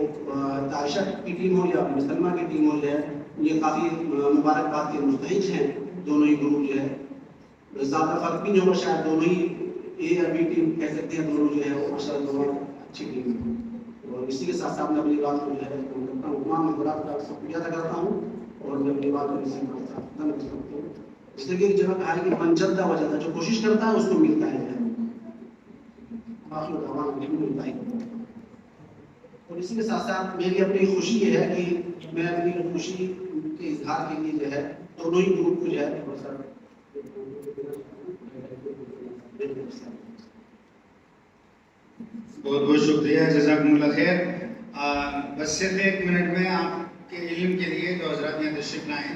عائشہ کی ٹیم ہو یا مسلمہ کی ٹیم ہو. جو ہے یہ کافی مبارکباد کے مستحق ہیں دونوں ہی گروپ. جو ہے زیادہ فرق بھی نہیں ہوگا شاید, دونوں ہی اے اور بی ٹیم کہہ سکتے ہیں. دونوں جو ہے وہ ماشاءاللہ دونوں اچھی ٹیم ہے. اور اسی کے ساتھ ساتھ میں اپنی بات کو جو ہے کرتا ہوں, تمام حضرات کا شکریہ ادا کرتا ہوں. اور میں اپنی بات کو اسی کے ساتھ کرتا ہوں. اس لیے کہ ایک جگہ کہا ہے کہ من جدہ و جدہ, جو کوشش کرتا ہے اس کو ملتا ہے. باقی دعوان نہیں ملتا ہے. اور اسی کے ساتھ ساتھ میری اپنی خوشی یہ ہے کہ میں اپنی خوشی کے اظہار کے لیے جو ہے دونوں ہی گروپ کو جو ہے بہت بہت شکریہ, جزاکم اللہ خیر. بس صرف 1 منٹ میں آپ کے علم کے لیے جو حضرات یہاں تشریف لائیں,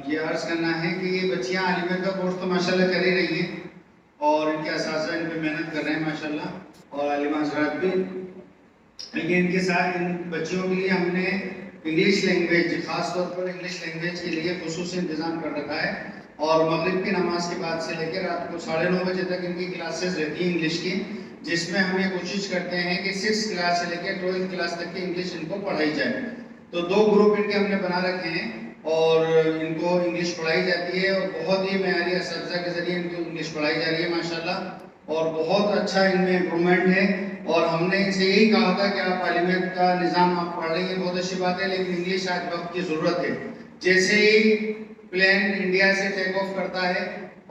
یہ عرض کرنا ہے کہ یہ بچیاں عالمیت کا کورس تو ماشاءاللہ کر ہی رہی ہیں اور ان کے اساتذہ ان پہ محنت کر رہے ہیں ماشاءاللہ, اور عالمہ حضرات بھی. لیکن ان کے ساتھ ان بچیوں کے لیے ہم نے انگلش لینگویج, خاص طور پر انگلش لینگویج کے لیے خصوصی انتظام کر رکھا ہے. اور مغرب کی نماز کے بعد سے لے کے رات کو 9:30 بجے تک ان کی کلاسز رہتی ہیں انگلش کی, جس میں ہم یہ کوشش کرتے ہیں کہ 6 کلاس سے لے کے 12 کلاس تک کی انگلش ان کو پڑھائی جائے. تو 2 گروپ ان کے ہم نے بنا رکھے ہیں اور ان کو انگلش پڑھائی جاتی ہے, اور بہت ہی معیاری اساتذہ کے ذریعے ان کو انگلش پڑھائی جا رہی ہے ماشاءاللہ, اور بہت اچھا ان میں امپرومنٹ ہے. اور ہم نے ان سے یہی کہا تھا کہ آپ عالمیت کا نظام آپ پڑھ رہی ہیں, بہت اچھی بات ہے, لیکن انگلش آج وقت کی ضرورت ہے. جیسے ہی پلین انڈیا سے ٹیک آف کرتا ہے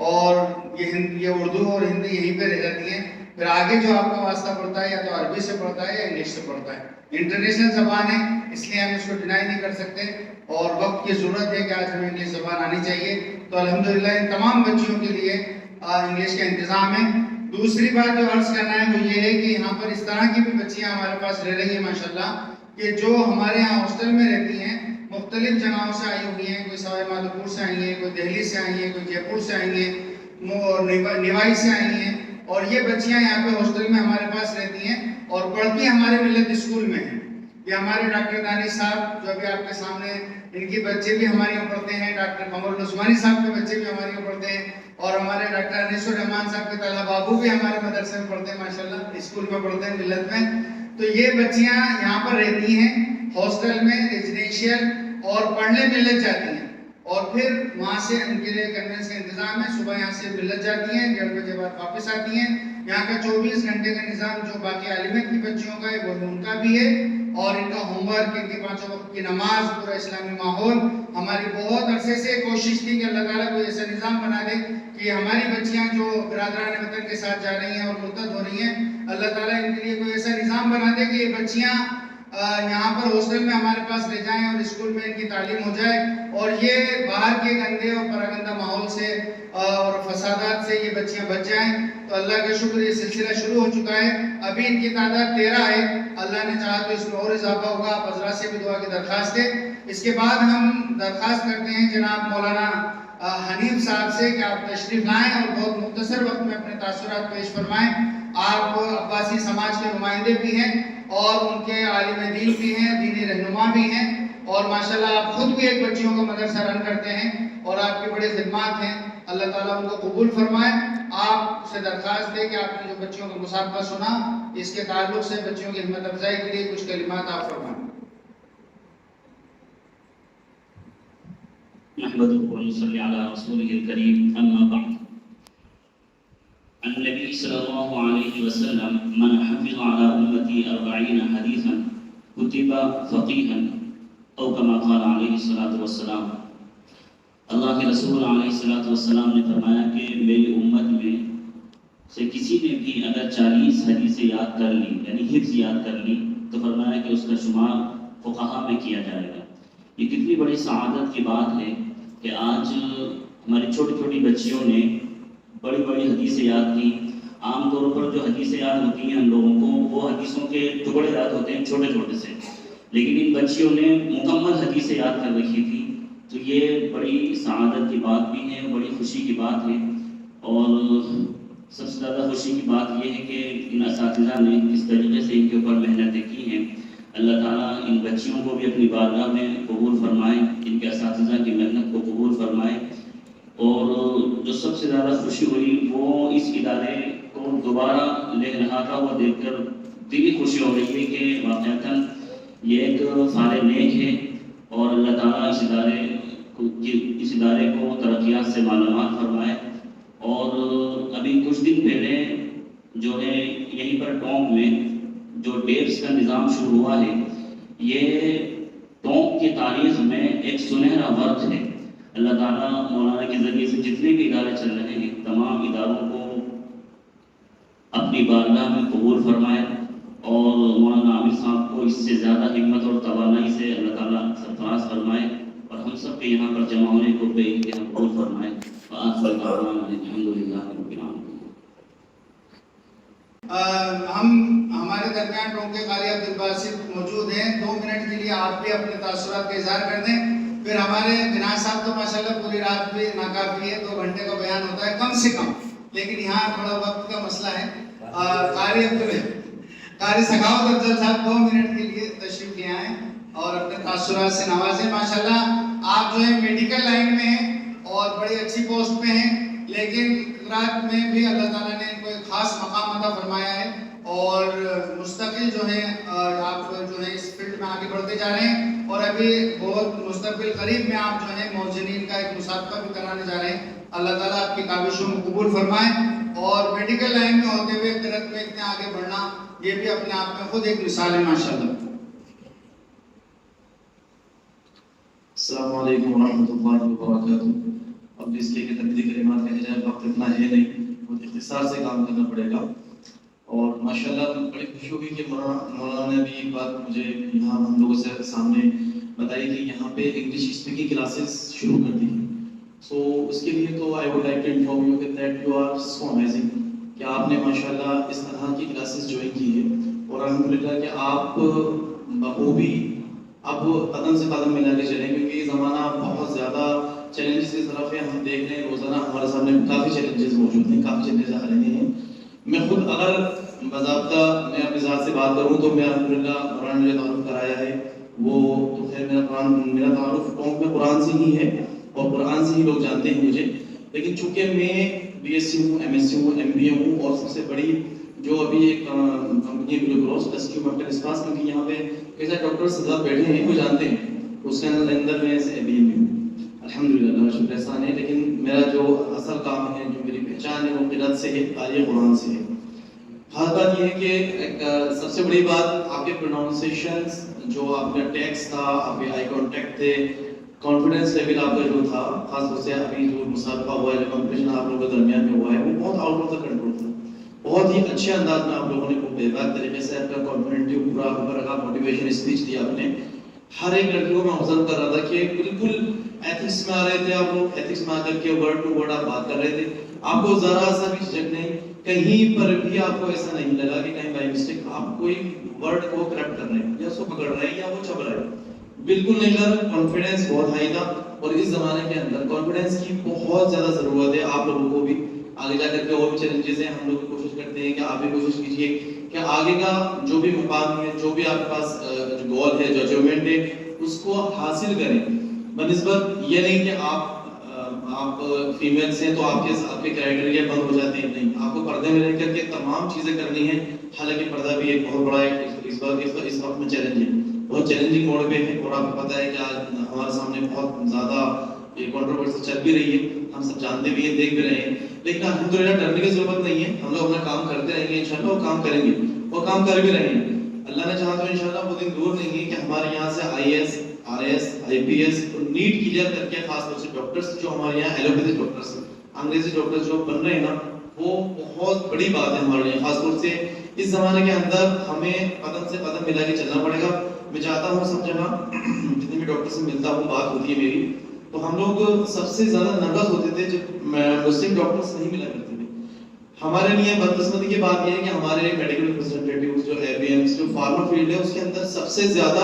اور یہ اردو اور ہندی یہیں پہ رہ جاتی ہیں, پھر آگے جو آپ کا واسطہ پڑتا ہے یا تو عربی سے پڑتا ہے یا انگلش سے پڑتا ہے. انٹرنیشنل زبان ہے, اس لیے ہم اس کو ڈینائی نہیں کر سکتے, اور وقت کی ضرورت ہے کہ آج ہمیں انگلش زبان آنی چاہیے. تو الحمدللہ ان تمام بچیوں کے لیے انگلش کا انتظام ہے. دوسری بات جو عرض کرنا ہے وہ یہ ہے کہ یہاں پر اس طرح کی بھی بچیاں ہمارے پاس رہ رہی ہیں ماشاءاللہ, کہ جو ہمارے یہاں ہاسٹل میں رہتی ہیں, مختلف جگہوں سے آئی ہوئی ہیں. کوئی سوائے مادھوپور سے آئی ہیں, کوئی دہلی سے آئی ہیں, کوئی جے پور سے آئی ہیں, نوائی سے آئی ہیں. اور یہ بچیاں یہاں پہ ہاسٹل میں ہمارے پاس رہتی ہیں اور پڑھتی ہمارے ملت اسکول میں ہیں. یہ ہمارے ڈاکٹر دانش صاحب جو ابھی آپ کے سامنے, ان کے بچے بھی ہمارے یہاں پڑھتے ہیں. ڈاکٹر قمر العثمانی صاحب کے بچے بھی ہمارے یہاں پڑھتے ہیں, اور ہمارے ڈاکٹر انیس الرحمان صاحب کے طلبہ بابو بھی ہمارے مدرسے میں پڑھتے ہیں ماشاءاللہ, اسکول میں پڑھتے ہیں ملت میں. تو یہ بچیاں یہاں پر رہتی ہیں ہاسٹل میں ریزیڈینشیل, اور پڑھنے ملت جاتی ہیں, اور پھر وہاں سے ان کے لیے کنوینس کا انتظام ہے. صبح یہاں سے ملت جاتی ہیں, 1:30 بجے بعد واپس آتی ہیں. یہاں کا 24 گھنٹے کا نظام جو باقی عالمیت کی بچیوں کا ہے وہ ان کا بھی ہے, اور ان کا ہوم ورک, ان کی 5 وقت کی نماز, پورا اسلامی ماحول. ہماری بہت عرصے سے کوشش تھی کہ اللہ تعالیٰ کو ایسا نظام بنا دے کہ ہماری بچیاں جو برادران وطن کے ساتھ جا رہی ہیں اور مرتد ہو رہی ہیں, اللہ تعالیٰ ان کے لیے کوئی ایسا نظام بنا دے کہ یہ بچیاں یہاں پر ہاسٹل میں ہمارے پاس رہ جائیں اور اسکول میں ان کی تعلیم ہو جائے, اور یہ باہر کے گندے اور پراگندہ ماحول سے اور فسادات سے یہ بچیاں بچ جائیں. تو اللہ کا شکر, یہ سلسلہ شروع ہو چکا ہے. ابھی ان کی تعداد 13 ہے, اللہ نے چاہا تو اس میں اور اضافہ ہوگا. آپ حضرات سے بھی دعا کی درخواست ہے. اس کے بعد ہم درخواست کرتے ہیں جناب مولانا حنیف صاحب سے کہ آپ تشریف لائیں اور بہت مختصر وقت میں اپنے تاثرات پیش فرمائیں. آپ عباسی سماج کے نمائندے بھی ہیں اور ان کے عالم دین بھی ہیں, دینی رہنما بھی ہیں, اور ماشاءاللہ آپ خود بھی ایک بچیوں کا مدرسہ رن کرتے ہیں اور آپ کی بڑی خدمات ہیں. اللہ تعالیٰ ان کو قبول فرمائے. آپ سے درخواست ہے کہ آپ نے جو بچیوں کا مسابقہ سنا, اس کے تعلق سے بچیوں کی ہمت افزائی کے لیے کچھ کلمات آپ فرمائیں. نحمده ونصلي على رسوله الكريم أما بعد. النبي صلى الله عليه وسلم من حفظ على أمتي 40 حديثا كتب فقيها أو كما قال عليه الصلاة والسلام. اللہ کے رسول علیہ الصلاۃ والسلام نے فرمایا کہ میری امت میں سے کسی نے بھی اگر 40 حدیثیں یاد کر لی, یعنی حفظ یاد کر لی, تو فرمایا کہ اس کا شمار فقہا میں کیا جائے گا. یہ کتنی بڑی سعادت کی بات ہے کہ آج ہماری چھوٹی چھوٹی بچیوں نے بڑی بڑی حدیثیں یاد کی. عام طور پر جو حدیثیں یاد ہوتی ہیں ہم لوگوں کو, وہ حدیثوں کے ٹکڑے یاد ہوتے ہیں چھوٹے چھوٹے سے, لیکن ان بچیوں نے مکمل حدیث یاد کر رکھی تھی، تو یہ بڑی سعادت کی بات بھی ہے، بڑی خوشی کی بات ہے۔ اور سب سے زیادہ خوشی کی بات یہ ہے کہ ان اساتذہ نے جس طریقے سے ان کے اوپر محنتیں کی ہیں، اللہ تعالیٰ ان بچیوں کو بھی اپنی بارگاہ میں قبول فرمائے، ان کے اساتذہ کی محنت کو قبول فرمائے۔ اور جو سب سے زیادہ خوشی ہوئی وہ اس ادارے کو دوبارہ لہلہاتا ہوا دیکھ کر دلی خوشی ہو رہی ہے کہ واقعتاً یہ ایک فعال نیک ہے، اور اللہ تعالیٰ اس ادارے کو ترقیات سے مالامال فرمائے۔ اور ابھی کچھ دن پہلے جو ہے یہیں پر ٹونک میں جو ڈیبس کا نظام شروع ہوا ہے، یہ ٹونک کی تاریخ میں ایک سنہرا وقت ہے۔ اللہ تعالیٰ مولانا کے ذریعے سے جتنے بھی ادارے چل رہے ہیں، تمام اداروں کو اپنی بارگاہ میں قبول فرمائے، اور مولانا عامر صاحب کو اس سے زیادہ ہمت اور توانائی سے اللہ تعالیٰ سرفراز فرمائے، اور ہم سب کے یہاں پر جمع ہونے کو بے انتہا قبول فرمائے۔ وآخر دعوانا الحمدللہ رب العالمین۔ ہمارے درمیان ٹونک کے قاری عبد الباسط موجود ہیں، 2 منٹ کے لیے آپ بھی اپنے تاثرات کا اظہار کر دیں، پھر ہمارے بناء صاحب تو ماشاءاللہ پوری رات بھی ناکافی ہے، 2 گھنٹے کا بیان ہوتا ہے کم سے کم، لیکن یہاں تھوڑا وقت کا مسئلہ ہے۔ قاری سخاوت افضل صاحب 2 منٹ کے لیے تشریف لے آئیں اور اپنے تاثرات سے نوازیں۔ ماشاءاللہ آپ جو ہے میڈیکل لائن میں ہیں اور بڑی اچھی پوسٹ پہ ہیں، لیکن قرات میں بھی اللہ تعالیٰ نے ان کو ایک خاص مقام عطا فرمایا ہے، اور مستقل جو ہے آپ جو ہے اس فیلڈ میں آگے بڑھتے جا رہے ہیں، اور ابھی بہت مستقبل قریب میں آپ جو ہے موزنین کا ایک مسابقہ بھی کرانے جا رہے ہیں۔ اللہ تعالیٰ آپ کی کاوشوں کو قبول فرمائے، اور میڈیکل لائن میں ہوتے ہوئے قرات میں اتنے آگے بڑھنا یہ بھی اپنے آپ میں خود ایک مثال ہے ماشاءاللہ۔ السلام علیکم ورحمۃ اللہ وبرکاتہ۔ اب اس لیے کہ تقدیر کلمات کہے جائے، وقت اتنا ہے نہیں، بہت اختصار سے کام کرنا پڑے گا۔ اور ماشاءاللہ بڑی خوشی ہوئی کہ مولانا نے بھی ایک بات مجھے یہاں ہم لوگوں سے سامنے بتائی کہ یہاں پہ انگلش اسپیکنگ کلاسز شروع کر دی ہیں۔ سو اس کے لیے تو I would like to inform you that you are so amazing کہ آپ نے ماشاءاللہ اس طرح کی کلاسز جوائن کی ہے، اور الحمدللہ کہ آپ بخوبی اب قدم سے قدم ملا کے چلیں، کیونکہ یہ زمانہ بہت زیادہ چیلنجز کی طرف ہے۔ ہم دیکھ رہے ہیں روزانہ ہمارے سامنے کافی چیلنجز موجود ہیں، کافی چیلنجز آ رہے ہیں۔ میں خود اگر باضابطہ میں اپنی ذات سے بات کروں تو میں الحمدللہ قرآن نے جو تعارف کرایا ہے وہ تو خیر میرا تعارف ٹونک میں قرآن سے ہی ہے، اور قرآن سے ہی لوگ جانتے ہیں مجھے، لیکن چونکہ میں بی ایس سی ہوں، ایم ایس سی ہوں، ایم بی اے ہوں، اور سب سے بڑی جو ابھی ایک کمپنی ہے بلو کراس ریسکیو ڈاکٹر اس پاس، کیونکہ یہاں پہ کئی سارے ڈاکٹر سزا بیٹھے ہیں وہ جانتے ہیں، اس کے اندر میں سے بی ایم ہوں الحمدللہ، اللہ کا شکر احسان ہے۔ لیکن میرا جو اصل کام ہے، جو میری پہچان ہے، وہ قرات سے ہے، قاری قرآن سے ہے۔ خاص بات یہ ہے کہ سب سے بڑی بات آپ کے پروناؤنسیشنز، جو آپ کا ٹیکسٹ تھا، آپ کے آئی کانٹیکٹ تھے، کانفیڈنس لیول آپ کا جو تھا، خاص طور سے ابھی جو مسابقہ ہوا ہے، جو کمپٹیشن آپ لوگوں کے درمیان میں ہوا ہے، وہ بہت آؤٹ آف دا کنٹرول تھا۔ بہت ہی اچھے انداز میں آپ لوگوں نے بے بات طریقے سے آپ کا کانفیڈنٹی پورا رکھا، موٹیویشن اسپیچ دی آپ نے۔ ہر ایک لڑکی کو میں آبزرو کر رہا تھا کہ بالکل ایتھکس میں آ رہے تھے آپ لوگ، ایتھکس میں آ کر کے ورڈ ٹو ورڈ آپ بات کر رہے تھے، آپ کو ذرا سا بھی جھجک نہیں، کہیں پر بھی آپ کو ایسا نہیں لگا کہ کہیں بائی مسٹیک آپ کوئی ورڈ کو کرپٹ کر رہے ہیں یا اس کو پکڑ رہے ہیں یا وہ چب رہے ہیں، بالکل نہیں لگا۔ کانفیڈنس بہت ہائی تھا، اور اس زمانے کے اندر کانفیڈنس کی بہت زیادہ ضرورت ہے آپ لوگوں کو بھی۔ آگے جا کر کے اور بھی چیلنجز ہیں، ہم لوگ کوشش کرتے ہیں کہ آپ بھی کوشش کیجیے کہ آگے کا جو بھی مقام ہے، جو بھی آپ کے پاس گول ہے، جو اچیومنٹ ہے، اس کو حاصل کریں، بنسبت یہ نہیں کہ آپ فیمیلز ہیں تو آپ کے کرائٹیریا بند ہو جاتے ہیں، نہیں، آپ کو پردے میں رہ کر کے تمام چیزیں کرنی ہیں۔ حالانکہ پردہ بھی ایک بہت بڑا اس وقت میں چیلنج ہے، بہت چیلنجنگ موڈ پہ ہے، اور آپ کو پتہ ہے کہ آج ہمارے سامنے بہت زیادہ یہ کنٹروورسی چل بھی رہی ہے، ہم سب جانتے بھی ہیں، دیکھ بھی رہے ہیں، لیکن الحمدللہ ڈرنے کی ضرورت نہیں ہے، ہم لوگ اپنا کام کرتے رہیں گے، انشاءاللہ وہ کام کریں گے، وہ کام کر بھی رہے ہیں۔ اللہ نے چاہا تو انشاءاللہ وہ دن دور نہیں ہے کہ ہمارے یہاں سے I S, R S, I P S NET clear کر کے، خاص طور سے ڈاکٹرز جو ہمارے یہاں ایلوپیتھی ڈاکٹرز، انگریزی ڈاکٹرز جو بن رہے ہیں نا، وہ بہت بڑی بات ہے ہمارے لیے۔ خاص طور سے اس زمانے کے اندر ہمیں قدم سے قدم ملا کے چلنا پڑے گا۔ میں چاہتا ہوں سب جگہ جتنے بھی ڈاکٹر سے ملتا ہوں، بات ہوتی ہے میری، تو ہم لوگ سب سے زیادہ نروس ہوتے تھے جب مسلم ڈاکٹرز نہیں ملا کرتے تھے۔ ہمارے لیے بدقسمتی کی بات یہ ہے کہ ہمارے میڈیکل ریپرزینٹیٹیوز جو اے بی ایمز جو فارما فیلڈ ہے، اس کے اندر سب سے زیادہ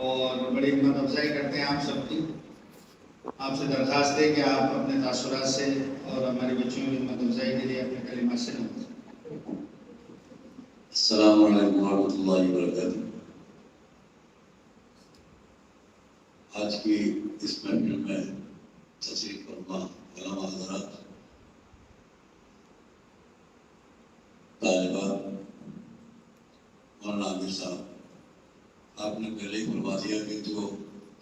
اور بڑی ہمت افزائی کرتے ہیں آپ سب کی. آپ سے درخواست ہے کہ آپ اپنے تاثرات سے اور ہمارے بچوں کی ہمت افزائی کے لیے اپنے کلمات سے نوازیں. السلام علیکم ورحمۃ اللہ وبرکاتہ. آج کی اس محفل میں تشریف فرما علماء حضرات، طالبات، مولانا عامر صاحب، آپ نے پہلے ہی فرما دیا کہ جو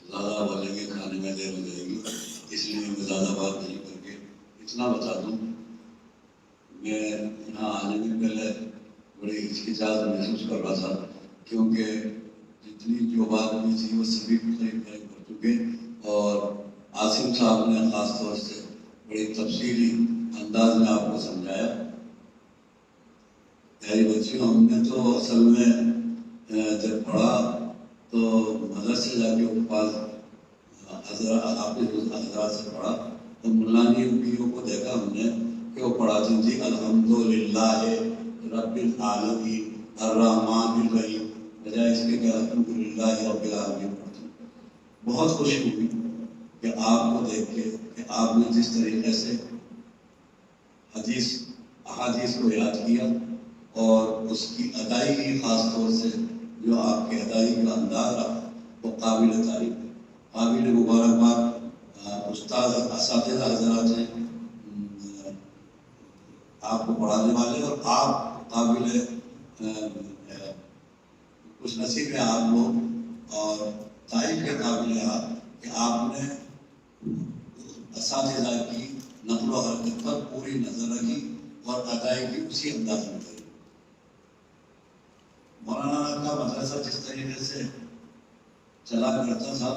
زیادہ بولیں گے کھانے میں دیر ہو جائے گی، اس لیے میں زیادہ بات نہیں کر کے اتنا بتا دوں. میں یہاں آنے میں پہلے بڑی ہچکچاہٹ محسوس کر رہا تھا، کیونکہ جتنی جو بات ہوئی تھی وہ سبھی قریب کر چکے، اور عاصم صاحب نے خاص طور سے بڑی تفصیلی انداز میں آپ کو سمجھایا. پیاری بچیوں، ہم نے تو اصل میں جب پڑھا تو مدرسے جا کے پاس حضرات سے پڑھا تو ملانیوں کو دیکھا ہم نے کہ وہ پڑھاتی تھی الحمدللہ رب العالمین الرحمن الرحیم، بجائے اس کے کہ الحمدللہ رب العالمین پڑھتی. بہت خوشی ہوئی کہ آپ کو دیکھ کے کہ آپ نے جس طریقے سے احادیث کو یاد کیا اور اس کی ادائیگی، خاص طور سے جو آپ کے ادائیگی کا انداز رہا وہ قابل تعریف ہے، قابل مبارکباد. استاد اساتذہ حضرات ہیں آپ کو پڑھانے والے، اور آپ قابل کچھ نصیب ہیں آپ لوگ، اور تعریف کے قابل ہے کہ آپ نے اساتذہ کی نقل و حرکت پر پوری نظر رکھی اور ادائیگی اسی انداز میں کری. مولانا کا مدرسہ جس طریقے سے چلا کرتا تھا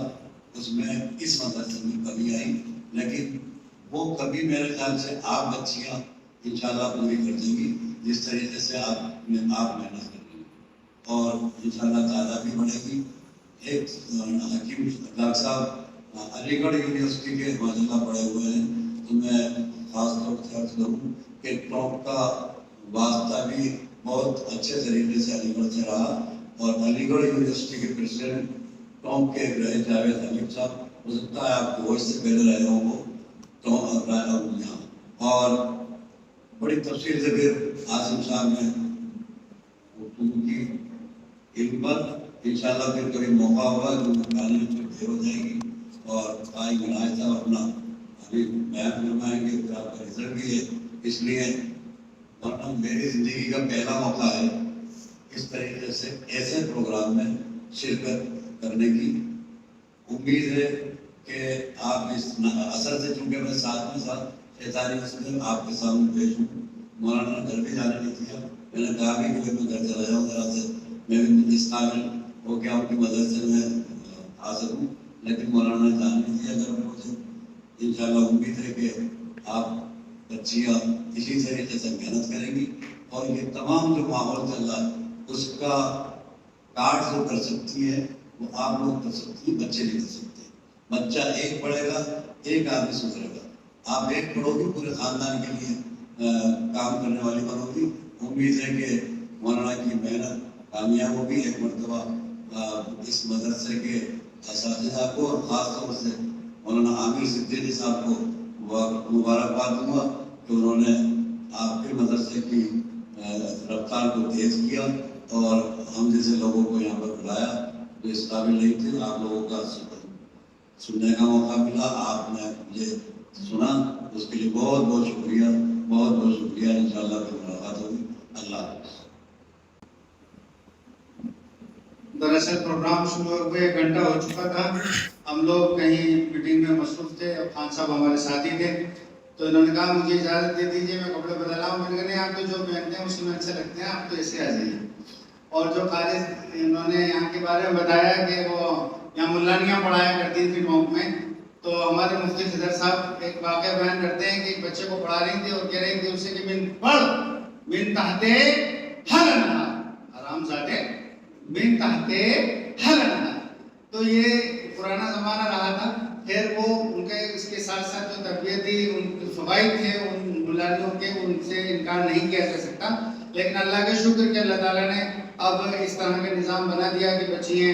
اس میں اس مدرسے میں کمی آئی، لیکن وہ کمی میرے خیال سے آپ بچیاں انشاءاللہ پوری کر دیں گی جس طریقے سے آپ محنت کر رہی ہیں، اور انشاءاللہ تعداد بھی بڑھے گی. ایک حکیم ڈاکٹر صاحب علی گڑھ یونیورسٹی کے ماشاءاللہ پڑھے ہوئے ہیں، تو میں خاص طور سے عرض کروں کہ ٹاپ کا واسطہ بھی بہت اچھے طریقے سے علی گڑھ سے رہا، اور علی گڑھ یونیورسٹی کے پریزیڈنٹ ٹاپ کے رہے جاوید حبیب صاحب، ہو سکتا ہے آپ کو سے پہلے رہے ہوں وہ ٹاپ یہاں. اور بڑی تفصیل سے پھر عاصم صاحب نے گفتگو کی علم پر. انشاءاللہ پھر کبھی موقع ہوگا جو تعلیم پھر دیر ہو جائے گی، اور آئی گناہ صاحب اپنا ابھی بیان فرمائیں گے، پھر آپ کا رزلٹ بھی ہے. اس لیے میری زندگی کا پہلا موقع ہے اس طریقے سے ایسے پروگرام میں شرکت کرنے کی. امید ہے کہ آپ اس اثر سے، چونکہ میں 7ویں سال شیطانی میں آپ کے سامنے پیش ہوں. مولانا نے گھر بھی جانے نہیں دیا، میں نے کہا بھی کہ میں گھر چلا جاؤں ذرا سے، میں بھی اس قابل ہو کے آپ کی مدرسے میں آ سکوں، لیکن مولانا نے جانے نہیں دیا گھر میں مجھے. انشاءاللہ امید ہے کہ آپ بچیاں اسی طریقے سے محنت کریں گی، اور یہ تمام جو ماحول چل رہا ہے اس کا کاٹ جو کر سکتی ہے وہ آپ لوگ کر سکتی ہیں، بچے نہیں کر سکتے. بچہ ایک پڑھے گا، ایک آدمی سدھرے گا. آپ ایک پڑھو گی پورے خاندان کے لیے کام کرنے والی بنو گی. امید ہے کہ مولانا کی محنت کامیاب ہوگی. ایک مرتبہ اس مدرسے کے اساتذہ کو اور خاص طور سے مولانا عامر صدیقی صاحب کو مبارکباد دوں گا کہ انہوں نے آپ کے مدرسے کی رفتار کو تیز کیا، اور ہم جیسے لوگوں کو یہاں پر بلایا جو اس قابل نہیں تھے. آپ لوگوں کا سننے کا موقع ملا، آپ نے مجھے سنا، اس کے لیے بہت بہت شکریہ، بہت بہت شکریہ. انشاءاللہ پھر ملاقات ہوگی. اللہ حافظ. دراصل پروگرام شروع ہوئے 1 گھنٹہ ہو چکا تھا، ہم لوگ کہیں میٹنگ میں مصروف تھے، اور خان صاحب ہمارے ساتھی تھے، تو انہوں نے کہا مجھے اجازت دے دیجیے میں کپڑے بدل آؤں. میں نے کہا نہیں، آپ تو جو پہنتے ہیں اس میں اچھے لگتے ہیں، آپ تو ایسے آ جائیے. اور جو خالص انہوں نے یہاں کے بارے میں بتایا کہ وہ یہاں ملانیاں پڑھایا کرتی تھی ٹونک میں، تو ہمارے مفتی خضر صاحب ایک واقعہ بیان کرتے ہیں کہ ایک بچے کو پڑھا رہی تھی اور کہہ رہی تھی اسے کہ من پڑھ من تحتے حل انہا، حرام زادے من تحتے حل انہا. تو یہ پرانا زمانہ رہا تھا. خیر وہ ان کے اس کے ساتھ ساتھ جو تربیتی ان کے فوائد تھے ان ملانیوں کے، ان سے انکار نہیں کیا جا سکتا. لیکن اللہ کے شکر کہ اللہ تعالیٰ نے اب اس طرح کا نظام بنا دیا کہ بچیاں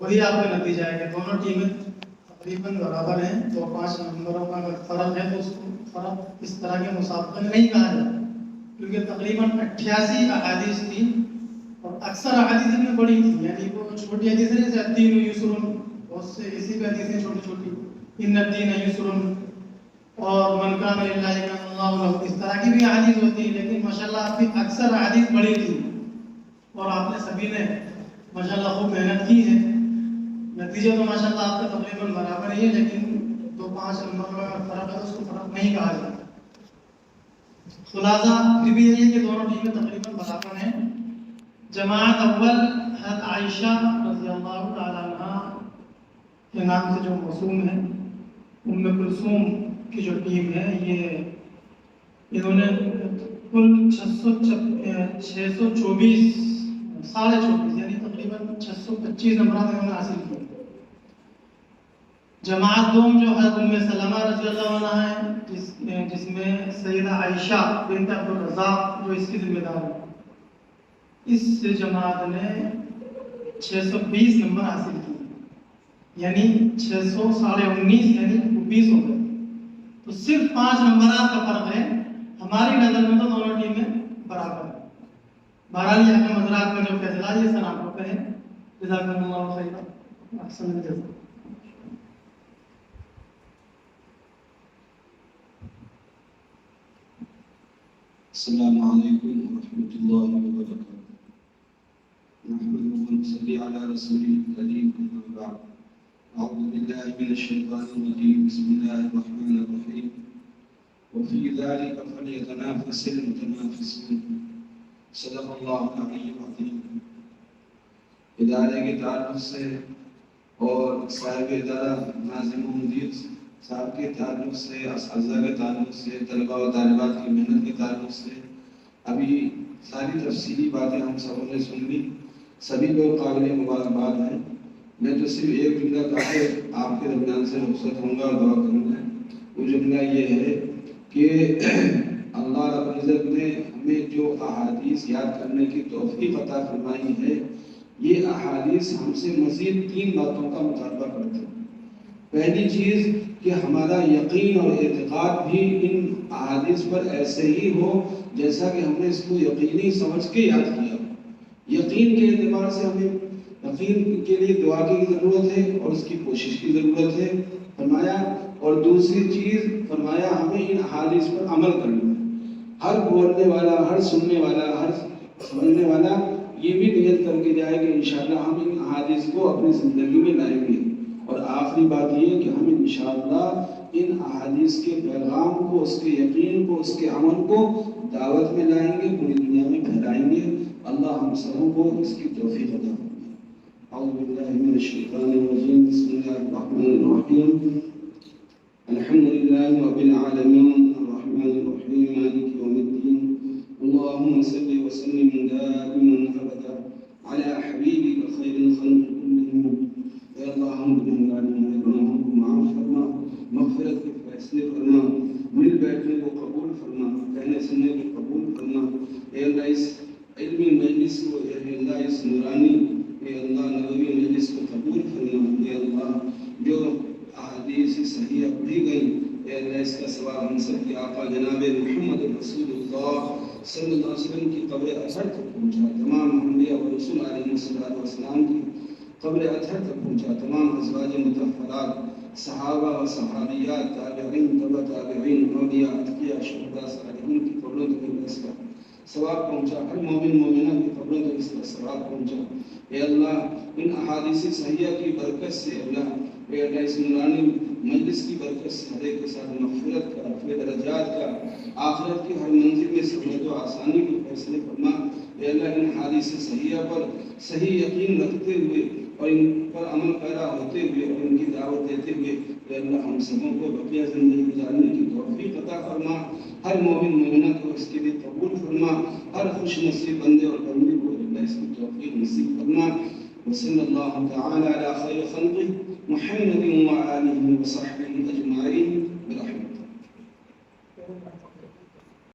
وہی آپ کا نتیجہ ہے کہ دونوں ٹیمیں تقریباً برابر ہیں، 2-5 نمبروں کا اگر فرق ہے تو اس کو فرق اس طرح کے مسابقہ میں نہیں کہا جاتا، کیونکہ تقریباً 88 احادیث تھی اور اکثر احادیث میں بڑی تھی، یعنی وہ چھوٹی حدیث نہیں جیسے الدین یسر، بہت سے اسی پہ حدیثیں چھوٹی چھوٹی، ان الدین یسر اور من کان للہ کان اللہ لہ، اس طرح کی بھی احادیث ہوتی ہیں، لیکن ماشاءاللہ آپ کی اکثر احادیث بڑی تھی اور آپ نے سبھی نے ماشاءاللہ خوب محنت کی ہے۔ نتیجہ تو ماشاءاللہ آپ کا تقریباً برابر ہی ہے، لیکن 2-5 نمبر کا فرق ہے تو اس کو فرق نہیں کہا جاتا۔ خلاصہ پھر بھی یہی ہے کہ دونوں ٹیمیں تقریباً برابر ہیں۔ جماعت اول حضرت عائشہ رضی اللہ تعالیٰ عنہ کے نام سے جو موسوم ہے، ام کلثوم کی جو ٹیم ہے، انہوں نے کل 624 یعنی تقریباً 625 نمبرات انہوں نے حاصل کیے۔ جماعت دوم جو حضرت ام سلمہ رضی اللہ عنہ ہے، جس میں سیدہ عائشہ بنت عبدالرزاق جو اس کی ذمہ دار ہے، اس جماعت نے 620 نمبر حاصل کیے، یعنی 600 19.5 یعنی 20 ہو گئے، تو صرف 5 نمبرات کا فرق ہے۔ ہماری نظر میں تو دونوں ٹیمیں برابر ہیں۔ بہرحال یہ اپنے مزرات میں جو فیصلہ یہ سر آپ کو کہیں، جزاکم اللہ خیرا، احسن الجزاء۔ السلام علیکم ورحمۃ اللہ وبرکاتہ۔ نحمده ونصلي على رسوله الكريم، أما بعد، أعوذ بالله من الشيطان الرجيم، بسم الله الرحمن الرحيم، وفي ذلك فليتنافس المتنافسون، صدق اللہ العلی العظیم۔ ادارے کے تعلق سے اور صاحب ادارہ ناظم و مدیر صاحب کے تعلق سے، اساتذہ کے تعلق سے، طلباء و طالبات کی محنت کے تعلق سے ابھی ساری تفصیلی باتیں ہم سبوں نے سن لی، سبھی لوگ قابل مبارکباد ہیں۔ میں تو صرف ایک جملہ کہا کے آپ کے درمیان سے رخصت ہوں گا اور دعا کروں گا۔ وہ جملہ یہ ہے کہ اللہ رب العزت نے ہمیں جو احادیث یاد کرنے کی توفیق عطا فرمائی ہے، یہ احادیث ہم سے مزید 3 باتوں کا مطالبہ کرتے ہیں۔ پہلی چیز کہ ہمارا یقین اور اعتقاد بھی ان احادیث پر ایسے ہی ہو جیسا کہ ہم نے اس کو یقینی سمجھ کے یاد کیا۔ یقین کے اعتبار سے ہمیں یقین کے لیے دعا کی ضرورت ہے اور اس کی کوشش کی ضرورت ہے فرمایا، اور دوسری چیز فرمایا ہمیں ان احادیث پر عمل کرنا ہے۔ ہر بولنے والا، ہر سننے والا، ہر سمجھنے والا یہ بھی نیت کر کے جائے کہ انشاءاللہ ہم ان احادیث کو اپنی زندگی میں لائیں گے۔ اور آخری بات یہ ہے کہ ہم انشاءاللہ ان احادیث کے پیغام کو، اس کے یقین کو، اس کے عمل کو دعوت میں لائیں گے، پوری دنیا میں پھیلائیں گے۔ اللہ ہم سبوں کو اس کی توفیق عطا فرمائے۔ اعوذ باللہ من الشیطان الرجیم، بسم اللہ الرحمن الرحیم، الحمد للہ رب العالمین، الرحمن الرحیم، مالک یوم الدین، اللہم صلی وسلم دائما ابدا علی حبیبک خیر الخلق کلہم۔ اے اللہ ہم گناہگاروں کو معاف فرما، مغفرت کے فیصلے فرما، مل بیٹھنے کو قبول فرما، کہنے سننے کو قبول فرما۔ اے اللہ اس علمی مجلس کو، اے اللہ اس نورانی، اے اللہ نبوی مجلس کو قبول فرما۔ اے اللہ جو احادیث صحیحہ پڑھی گئی، اے اللہ اس کا ثواب ہم سب کے آقا جناب محمد رسول اللہ صلی اللہ علیہ وسلم کی قبر اطہر تک پہنچا، تمام انبیاء و رسول علیہ السلام کی قبر اطہر تک پہنچا، تمام ازواج مطہرات، صحابہ و صحابیات، تابعین، تبع تابعین، اولیاء، اتقیاء، شہداء، صالحین کی قبروں تک اس کا ثواب پہنچا، ہر مومن مومنہ کی قبروں تک اس کا ثواب پہنچا۔ اے اللہ ان احادیث صحیحہ کی برکت سے، اے اللہ اس نورانی مجلس کی برکت سے ہر ایک کے ساتھ مغفرت کا، رفع درجات کا، آخرت کی ہر منزل میں سہولت و آسانی کے فیصلے فرما۔ اے اللہ ان حدیث صحیحہ پر صحیح یقین رکھتے ہوئے اور ان پر عمل پیرا ہوتے ہوئے اور ان کی دعوت دیتے ہوئے اے اللہ ہم سبوں کو بقیہ زندگی گزارنے کی توفیق عطا فرما۔ ہر مومن مومنہ کو اس کے لیے قبول فرما، ہر خوش نصیب بندے اور بندی کو اللہ اس کی توفیق نصیب فرما۔ وصلی اللہ تعالی علی خیر خلقہ محمد وآلہ وصحبہ اجمعین برحمتہ۔